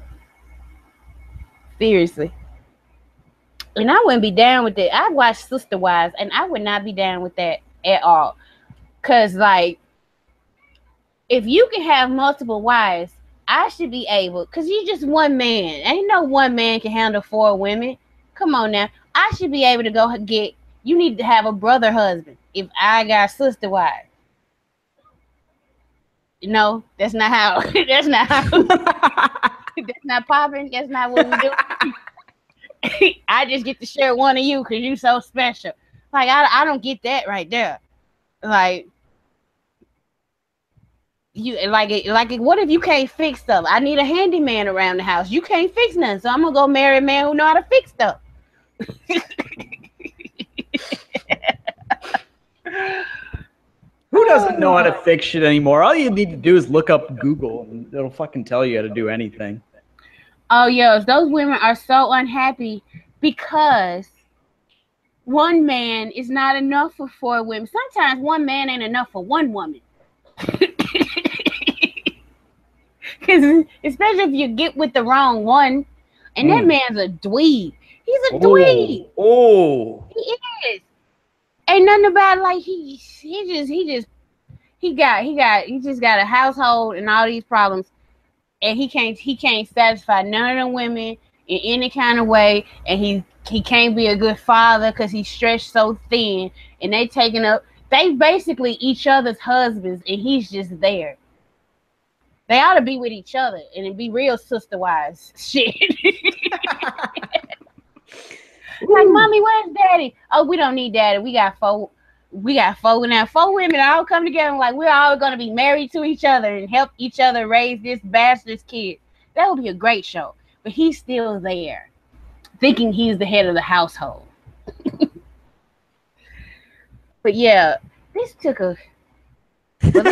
Seriously. And I wouldn't be down with that. I watched Sister Wives, and I would not be down with that at all. Because, like, if you can have multiple wives, I should be able, because you're just one man. Ain't no one man can handle 4 women. Come on now. I should be able to go get, you need to have a brother husband if I got sister wife. No, that's not how. That's not how. That's not popping. That's not what we do. I just get to share one of you because you so special. Like, I don't get that right there. Like, you what if you can't fix stuff? I need a handyman around the house. You can't fix nothing, so I'm gonna go marry a man who know how to fix stuff. Who doesn't know how to fix shit anymore? All you need to do is look up Google and it'll fucking tell you how to do anything. Oh yeah, those women are so unhappy because one man is not enough for 4 women. Sometimes one man ain't enough for one woman. Because especially if you get with the wrong one, and that man's a dweeb. He's a dweeb. Oh, he is. Ain't nothing about it. Like he just got a household and all these problems, and he can't satisfy none of them women in any kind of way, and he can't be a good father because he's stretched so thin, and they basically each other's husbands, and he's just there. They ought to be with each other and it'd be real sister wise shit. Like, mommy, where's daddy? Oh, we don't need daddy. We got 4 now. 4 women all come together like we're all gonna be married to each other and help each other raise this bastard's kid. That would be a great show. But he's still there, thinking he's the head of the household. But yeah, this took a turn.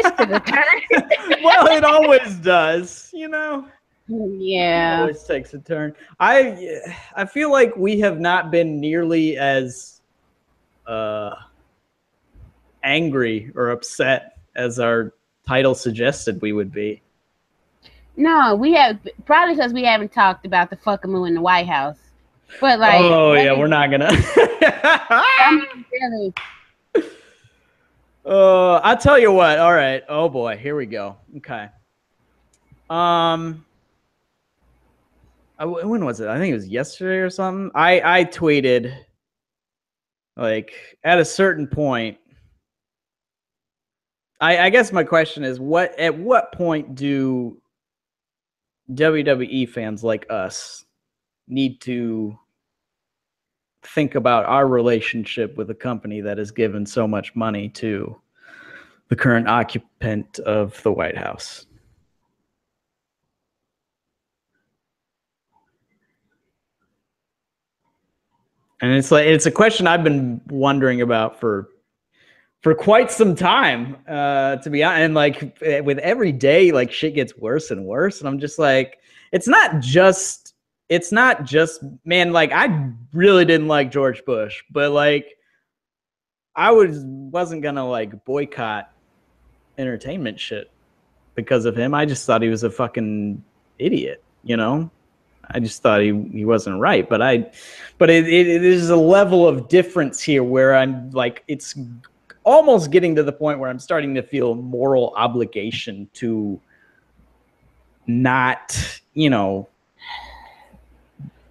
Well, it always does, you know. Yeah, it always takes a turn. I feel like we have not been nearly as angry or upset as our title suggested we would be. No, we have, probably because we haven't talked about the fuckamoo in the White House. But like, oh yeah, we're not gonna. I mean, really. I'll tell you what. All right. Oh boy, here we go. Okay. When was it? I think it was yesterday or something. I tweeted, like, at a certain point. I guess my question is, at what point do WWE fans like us need to think about our relationship with a company that has given so much money to the current occupant of the White House? And it's a question I've been wondering about for quite some time, to be honest. And like with every day, like shit gets worse and worse. And I'm just like, it's not just, man, like I really didn't like George Bush, but like I wasn't gonna like boycott entertainment shit because of him. I just thought he was a fucking idiot, you know? I just thought he wasn't right. But it is a level of difference here where I'm like, it's almost getting to the point where I'm starting to feel moral obligation to not, you know,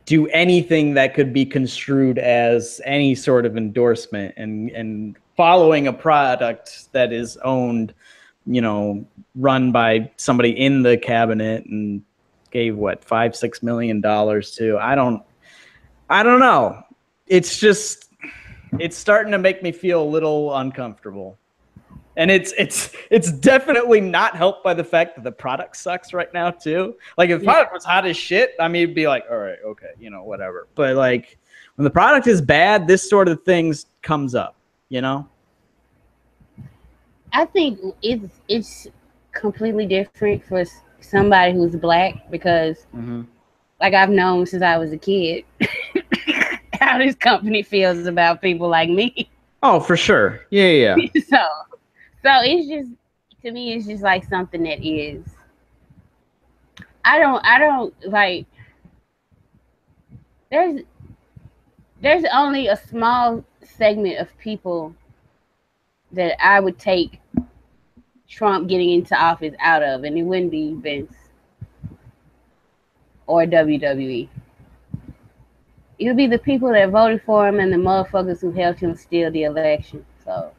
do anything that could be construed as any sort of endorsement and following a product that is owned, you know, run by somebody in the cabinet and gave $5-6 million to. I don't know. It's just, it's starting to make me feel a little uncomfortable. And it's definitely not helped by the fact that the product sucks right now too. Like if the product was hot as shit, I mean, it'd be like, all right, okay, you know, whatever. But like when the product is bad, this sort of things comes up, you know? I think it's completely different for somebody who's black because like I've known since I was a kid how this company feels about people like me. Oh, for sure. Yeah. So it's just, to me, it's just like something that is, I don't like, there's only a small segment of people that I would take Trump getting into office out of, and it wouldn't be Vince or WWE. It would be the people that voted for him and the motherfuckers who helped him steal the election. So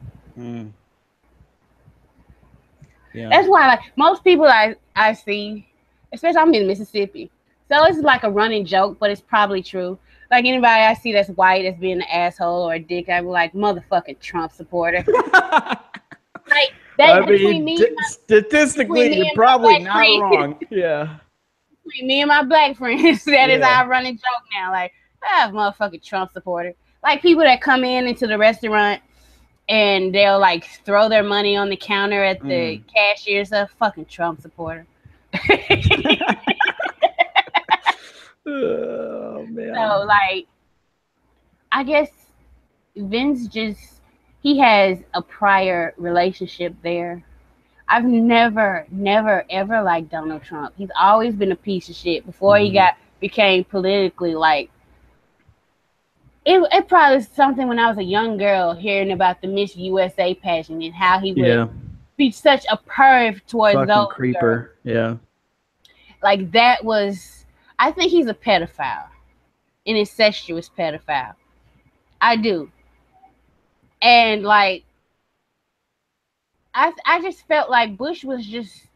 that's why, like, most people I see, especially I'm in Mississippi, so it's like a running joke, but it's probably true. Like, anybody I see that's white that's being an asshole or a dick, I'm like, motherfucking Trump supporter. Like, that, between me and statistically, you're probably not wrong. Yeah. Between me and my black friends, that is our running joke now. Like, motherfucking Trump supporter. Like, people that come into the restaurant and they'll like throw their money on the counter at the cashier, so fucking Trump supporter. Oh man. So, like, I guess Vince he has a prior relationship there. I've never ever liked Donald Trump. He's always been a piece of shit before he became politically, like, it probably was something when I was a young girl hearing about the Miss USA pageant and how he would be such a perv towards fucking those creeper girls. Yeah, like, that was, I think he's a pedophile, an incestuous pedophile. I do. And, like, I just felt like Bush was just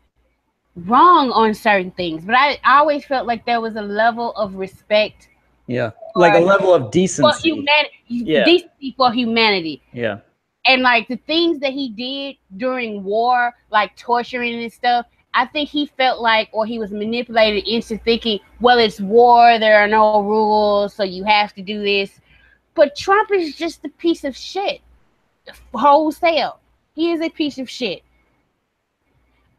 wrong on certain things, but I always felt like there was a level of respect. Yeah, like a level of decency. For humanity. Decency for humanity. Yeah. And, like, the things that he did during war, like torturing and stuff, I think he felt like, or he was manipulated into thinking, well, it's war, there are no rules, so you have to do this. But Trump is just a piece of shit. Wholesale. He is a piece of shit.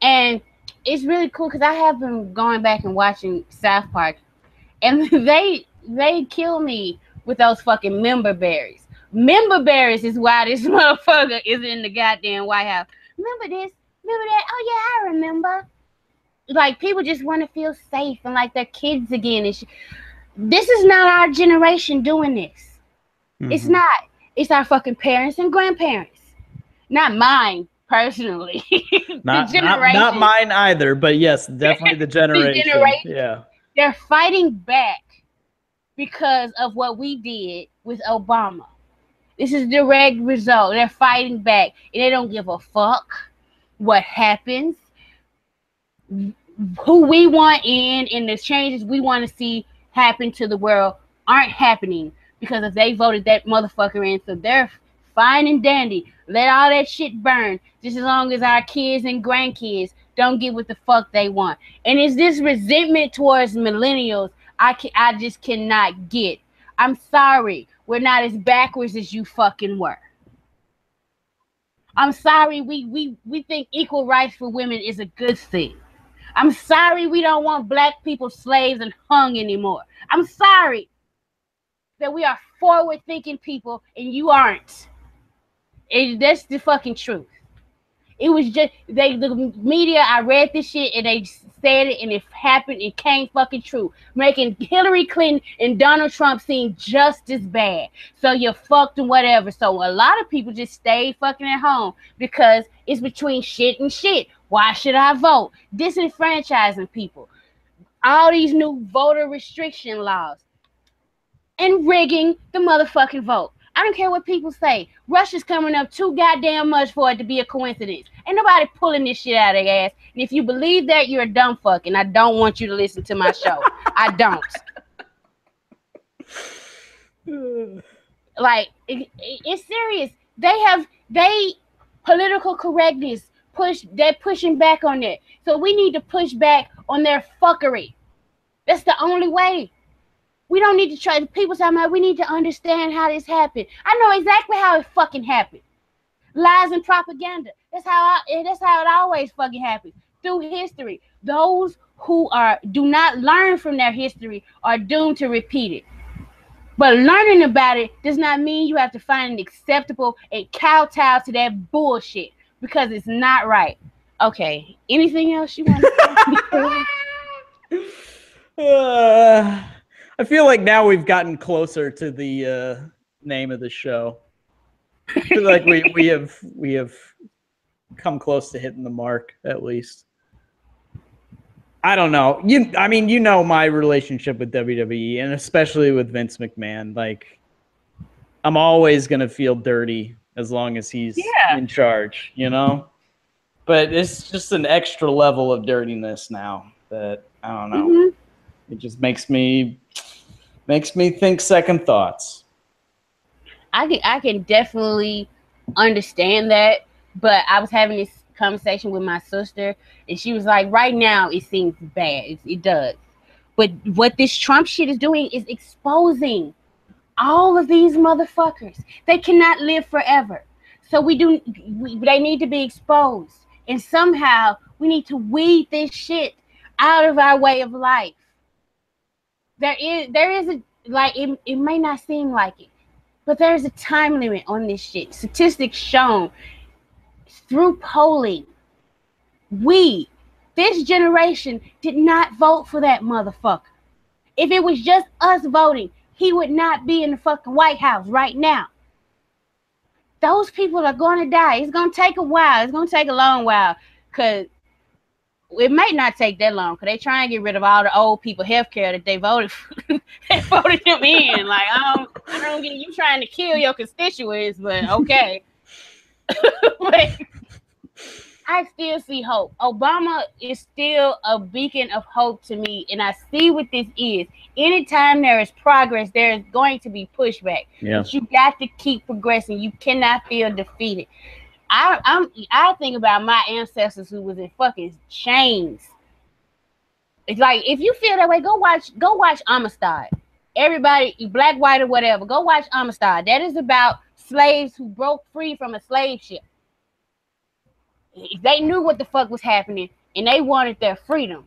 And it's really cool because I have been going back and watching South Park, and they kill me with those fucking member berries. Member berries is why this motherfucker is in the goddamn White House. Remember this? Remember that? Oh yeah, I remember. Like, people just want to feel safe and like they're kids again. This is not our generation doing this. It's not. It's our fucking parents and grandparents. Not mine, personally. not mine either, but yes, definitely the generation. Yeah. They're fighting back because of what we did with Obama. This is a direct result. They're fighting back, and they don't give a fuck what happens, who we want in, and the changes we want to see happen to the world aren't happening because if they voted that motherfucker in, so they're fine and dandy. Let all that shit burn, just as long as our kids and grandkids don't get what the fuck they want. And it's this resentment towards millennials I just cannot get. I'm sorry, we're not as backwards as you fucking were. I'm sorry we think equal rights for women is a good thing. I'm sorry we don't want black people slaves and hung anymore. I'm sorry that we are forward-thinking people and you aren't. That's the fucking truth. It was just the media. I read this shit and they said it and it happened. It came fucking true, making Hillary Clinton and Donald Trump seem just as bad. So you're fucked and whatever. So a lot of people just stay fucking at home because it's between shit and shit. Why should I vote? Disenfranchising people. All these new voter restriction laws and rigging the motherfucking vote. I don't care what people say. Russia's coming up too goddamn much for it to be a coincidence. Ain't nobody pulling this shit out of their ass. And if you believe that, you're a dumb fuck. And I don't want you to listen to my show. I don't. Like, it's serious. They political correctness they're pushing back on it. So we need to push back on their fuckery. That's the only way. We don't need to try. People talking about we need to understand how this happened. I know exactly how it fucking happened. Lies and propaganda. That's how it always fucking happens. Through history. Those who do not learn from their history are doomed to repeat it. But learning about it does not mean you have to find it acceptable and kowtow to that bullshit because it's not right. Okay. Anything else you want to say? I feel like now we've gotten closer to the name of the show. I feel like we have come close to hitting the mark at least. I don't know. You know my relationship with WWE and especially with Vince McMahon. Like, I'm always gonna feel dirty as long as he's in charge, you know? But it's just an extra level of dirtiness now that I don't know. Mm-hmm. It just makes me think second thoughts. I can definitely understand that, but I was having this conversation with my sister, and she was like, right now it seems bad. It does. But what this Trump shit is doing is exposing all of these motherfuckers. They cannot live forever. So they need to be exposed. And somehow we need to weed this shit out of our way of life. There is a, like, it may not seem like it, but there's a time limit on this shit. Statistics shown through polling. This generation did not vote for that motherfucker. If it was just us voting, he would not be in the fucking White House right now. Those people are going to die. It's going to take a while. It's going to take a long while, because it might not take that long, because they try and get rid of all the old people health care that they voted for. They voted them in. Like, I don't get you trying to kill your constituents, but okay. But I still see hope. Obama is still a beacon of hope to me, and I see what this is. Anytime there is progress, there is going to be pushback. Yeah. But you got to keep progressing. You cannot feel defeated. I think about my ancestors who was in fucking chains. It's like, if you feel that way, go watch Amistad. Everybody, black, white, or whatever, go watch Amistad. That is about slaves who broke free from a slave ship. They knew what the fuck was happening and they wanted their freedom.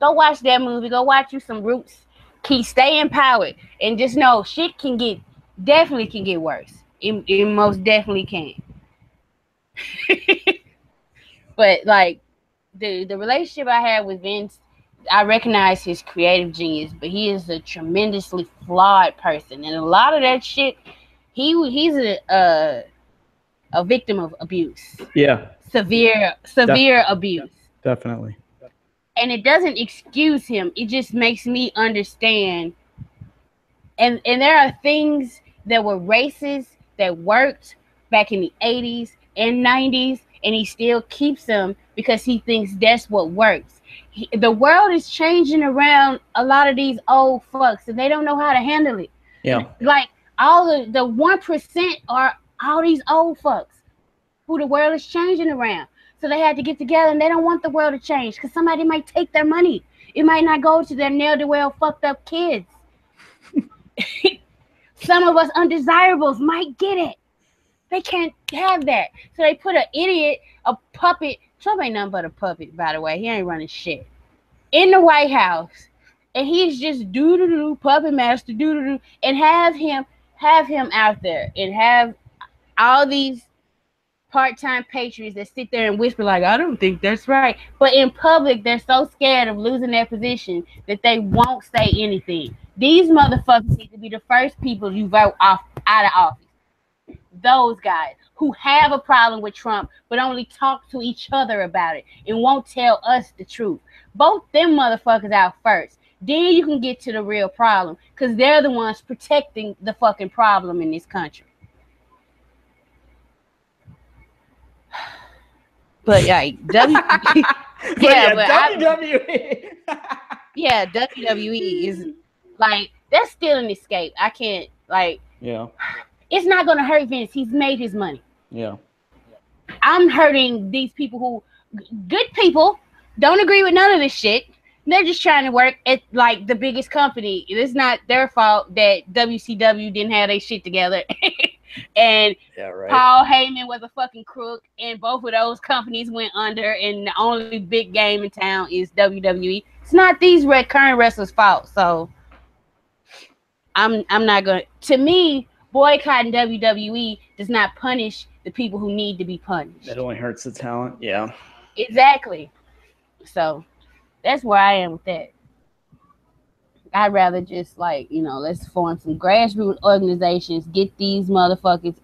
Go watch that movie. Go watch you some Roots. Stay empowered and just know shit definitely can get worse. It most definitely can. But like the relationship I had with Vince, I recognize his creative genius, but he is a tremendously flawed person, and a lot of that shit, he's a victim of abuse. Yeah. Severe abuse. Definitely. And it doesn't excuse him. It just makes me understand. And there are things that were racist that worked back in the 80s and 90s, and he still keeps them because he thinks that's what works. The world is changing around a lot of these old fucks, and they don't know how to handle it. Yeah. Like, all the 1% are all these old fucks who the world is changing around. So they had to get together, and they don't want the world to change because somebody might take their money. It might not go to their ne'er-do-well fucked up kids. Some of us undesirables might get it. They can't have that. So they put an idiot, a puppet. Trump ain't nothing but a puppet, by the way. He ain't running shit. In the White House. And he's just do-do-do, puppet master, do-do-do. And have him out there. And have all these part-time patriots that sit there and whisper like, I don't think that's right. But in public, they're so scared of losing their position that they won't say anything. These motherfuckers need to be the first people you vote out of office. Those guys who have a problem with Trump but only talk to each other about it and won't tell us the truth. Vote them motherfuckers out first. Then you can get to the real problem, because they're the ones protecting the fucking problem in this country. But like WWE. Yeah, WWE is like, that's still an escape. I can't, like, yeah. It's not gonna hurt Vince. He's made his money. Yeah. I'm hurting these people who, good people, don't agree with none of this shit. They're just trying to work at like the biggest company. It's not their fault that WCW didn't have their shit together. And yeah, right. Paul Heyman was a fucking crook, and both of those companies went under, and the only big game in town is WWE. It's not these current wrestlers' fault. So I'm not gonna. To me, boycotting WWE does not punish the people who need to be punished. It only hurts the talent. Yeah. Exactly. So that's where I am with that. I'd rather just, like, let's form some grassroots organizations, get these motherfuckers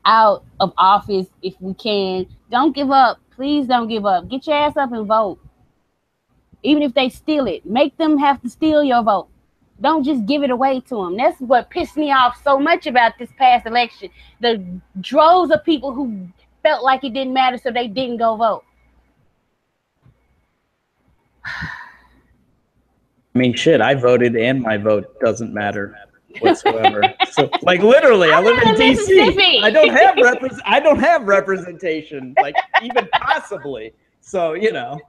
out of office if we can. Don't give up. Please don't give up. Get your ass up and vote. Even if they steal it, make them have to steal your vote. Don't just give it away to them. That's what pissed me off so much about this past election. The droves of people who felt like it didn't matter, so they didn't go vote. I mean, shit, I voted and my vote doesn't matter whatsoever. So, like, literally, I live in DC. I don't have representation, like, even possibly. So, you know.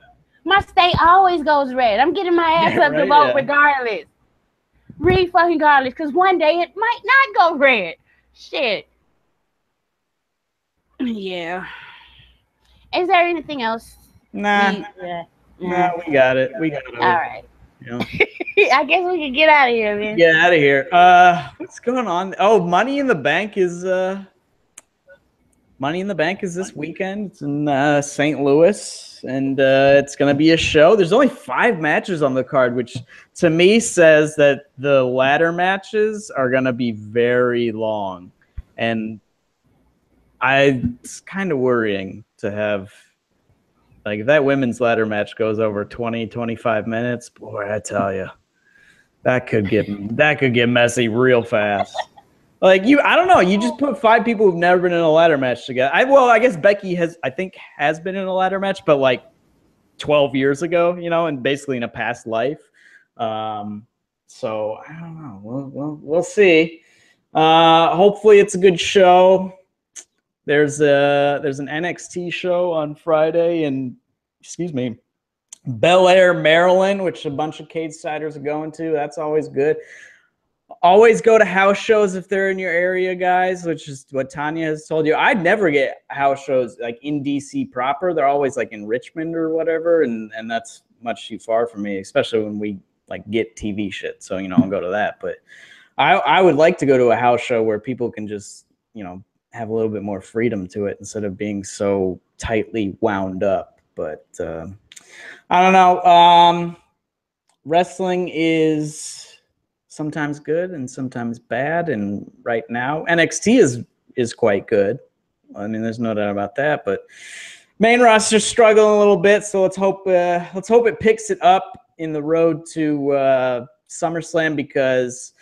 My state always goes red. I'm getting my ass up to vote regardless. Fucking regardless, because one day it might not go red. Shit. Yeah. Is there anything else? Nah. Nah, we got it. We got it. All right. You know. I guess we can get out of here, man. Get out of here. What's going on? Oh, Money in the Bank is this weekend. It's in St. Louis, and it's gonna be a show. There's only 5 matches on the card, which to me says that the ladder matches are gonna be very long, and it's kind of worrying to have. Like, if that women's ladder match goes over 20, 25 minutes, boy, I tell you, that could get messy real fast. Like, I don't know. You just put 5 people who've never been in a ladder match together. I guess Becky has been in a ladder match, but like 12 years ago, you know, and basically in a past life. So I don't know. We'll see. Hopefully it's a good show. There's an NXT show on Friday in, Bel Air, Maryland, which a bunch of Cage Siders are going to. That's always good. Always go to house shows if they're in your area, guys, which is what Tonya has told you. I'd never get house shows like in DC proper. They're always like in Richmond or whatever, and that's much too far for me, especially when we like get TV shit. So, you know, I'll go to that. But I would like to go to a house show where people can just, you know, have a little bit more freedom to it instead of being so tightly wound up. But I don't know. Wrestling is sometimes good and sometimes bad, and right now NXT is quite good. I mean, there's no doubt about that. But main roster's struggling a little bit, so let's hope it picks it up in the road to SummerSlam, because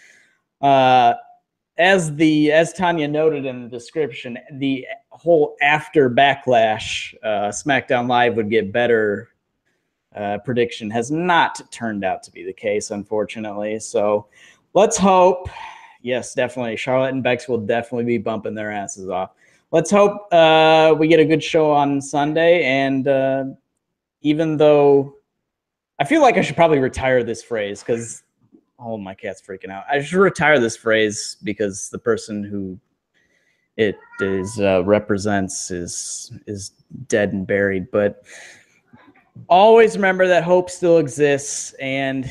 as Tonya noted in the description, the whole after Backlash SmackDown Live would get better prediction has not turned out to be the case, unfortunately. So let's hope. Yes, definitely. Charlotte and Bex will definitely be bumping their asses off. Let's hope we get a good show on Sunday. And even though I feel like I should probably retire this phrase, because my cat's freaking out. I should retire this phrase because the person who it is represents is dead and buried. But always remember that hope still exists, and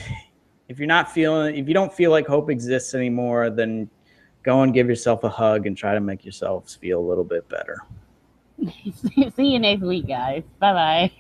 if you don't feel like hope exists anymore, then go and give yourself a hug and try to make yourselves feel a little bit better. See you next week, guys. Bye-bye.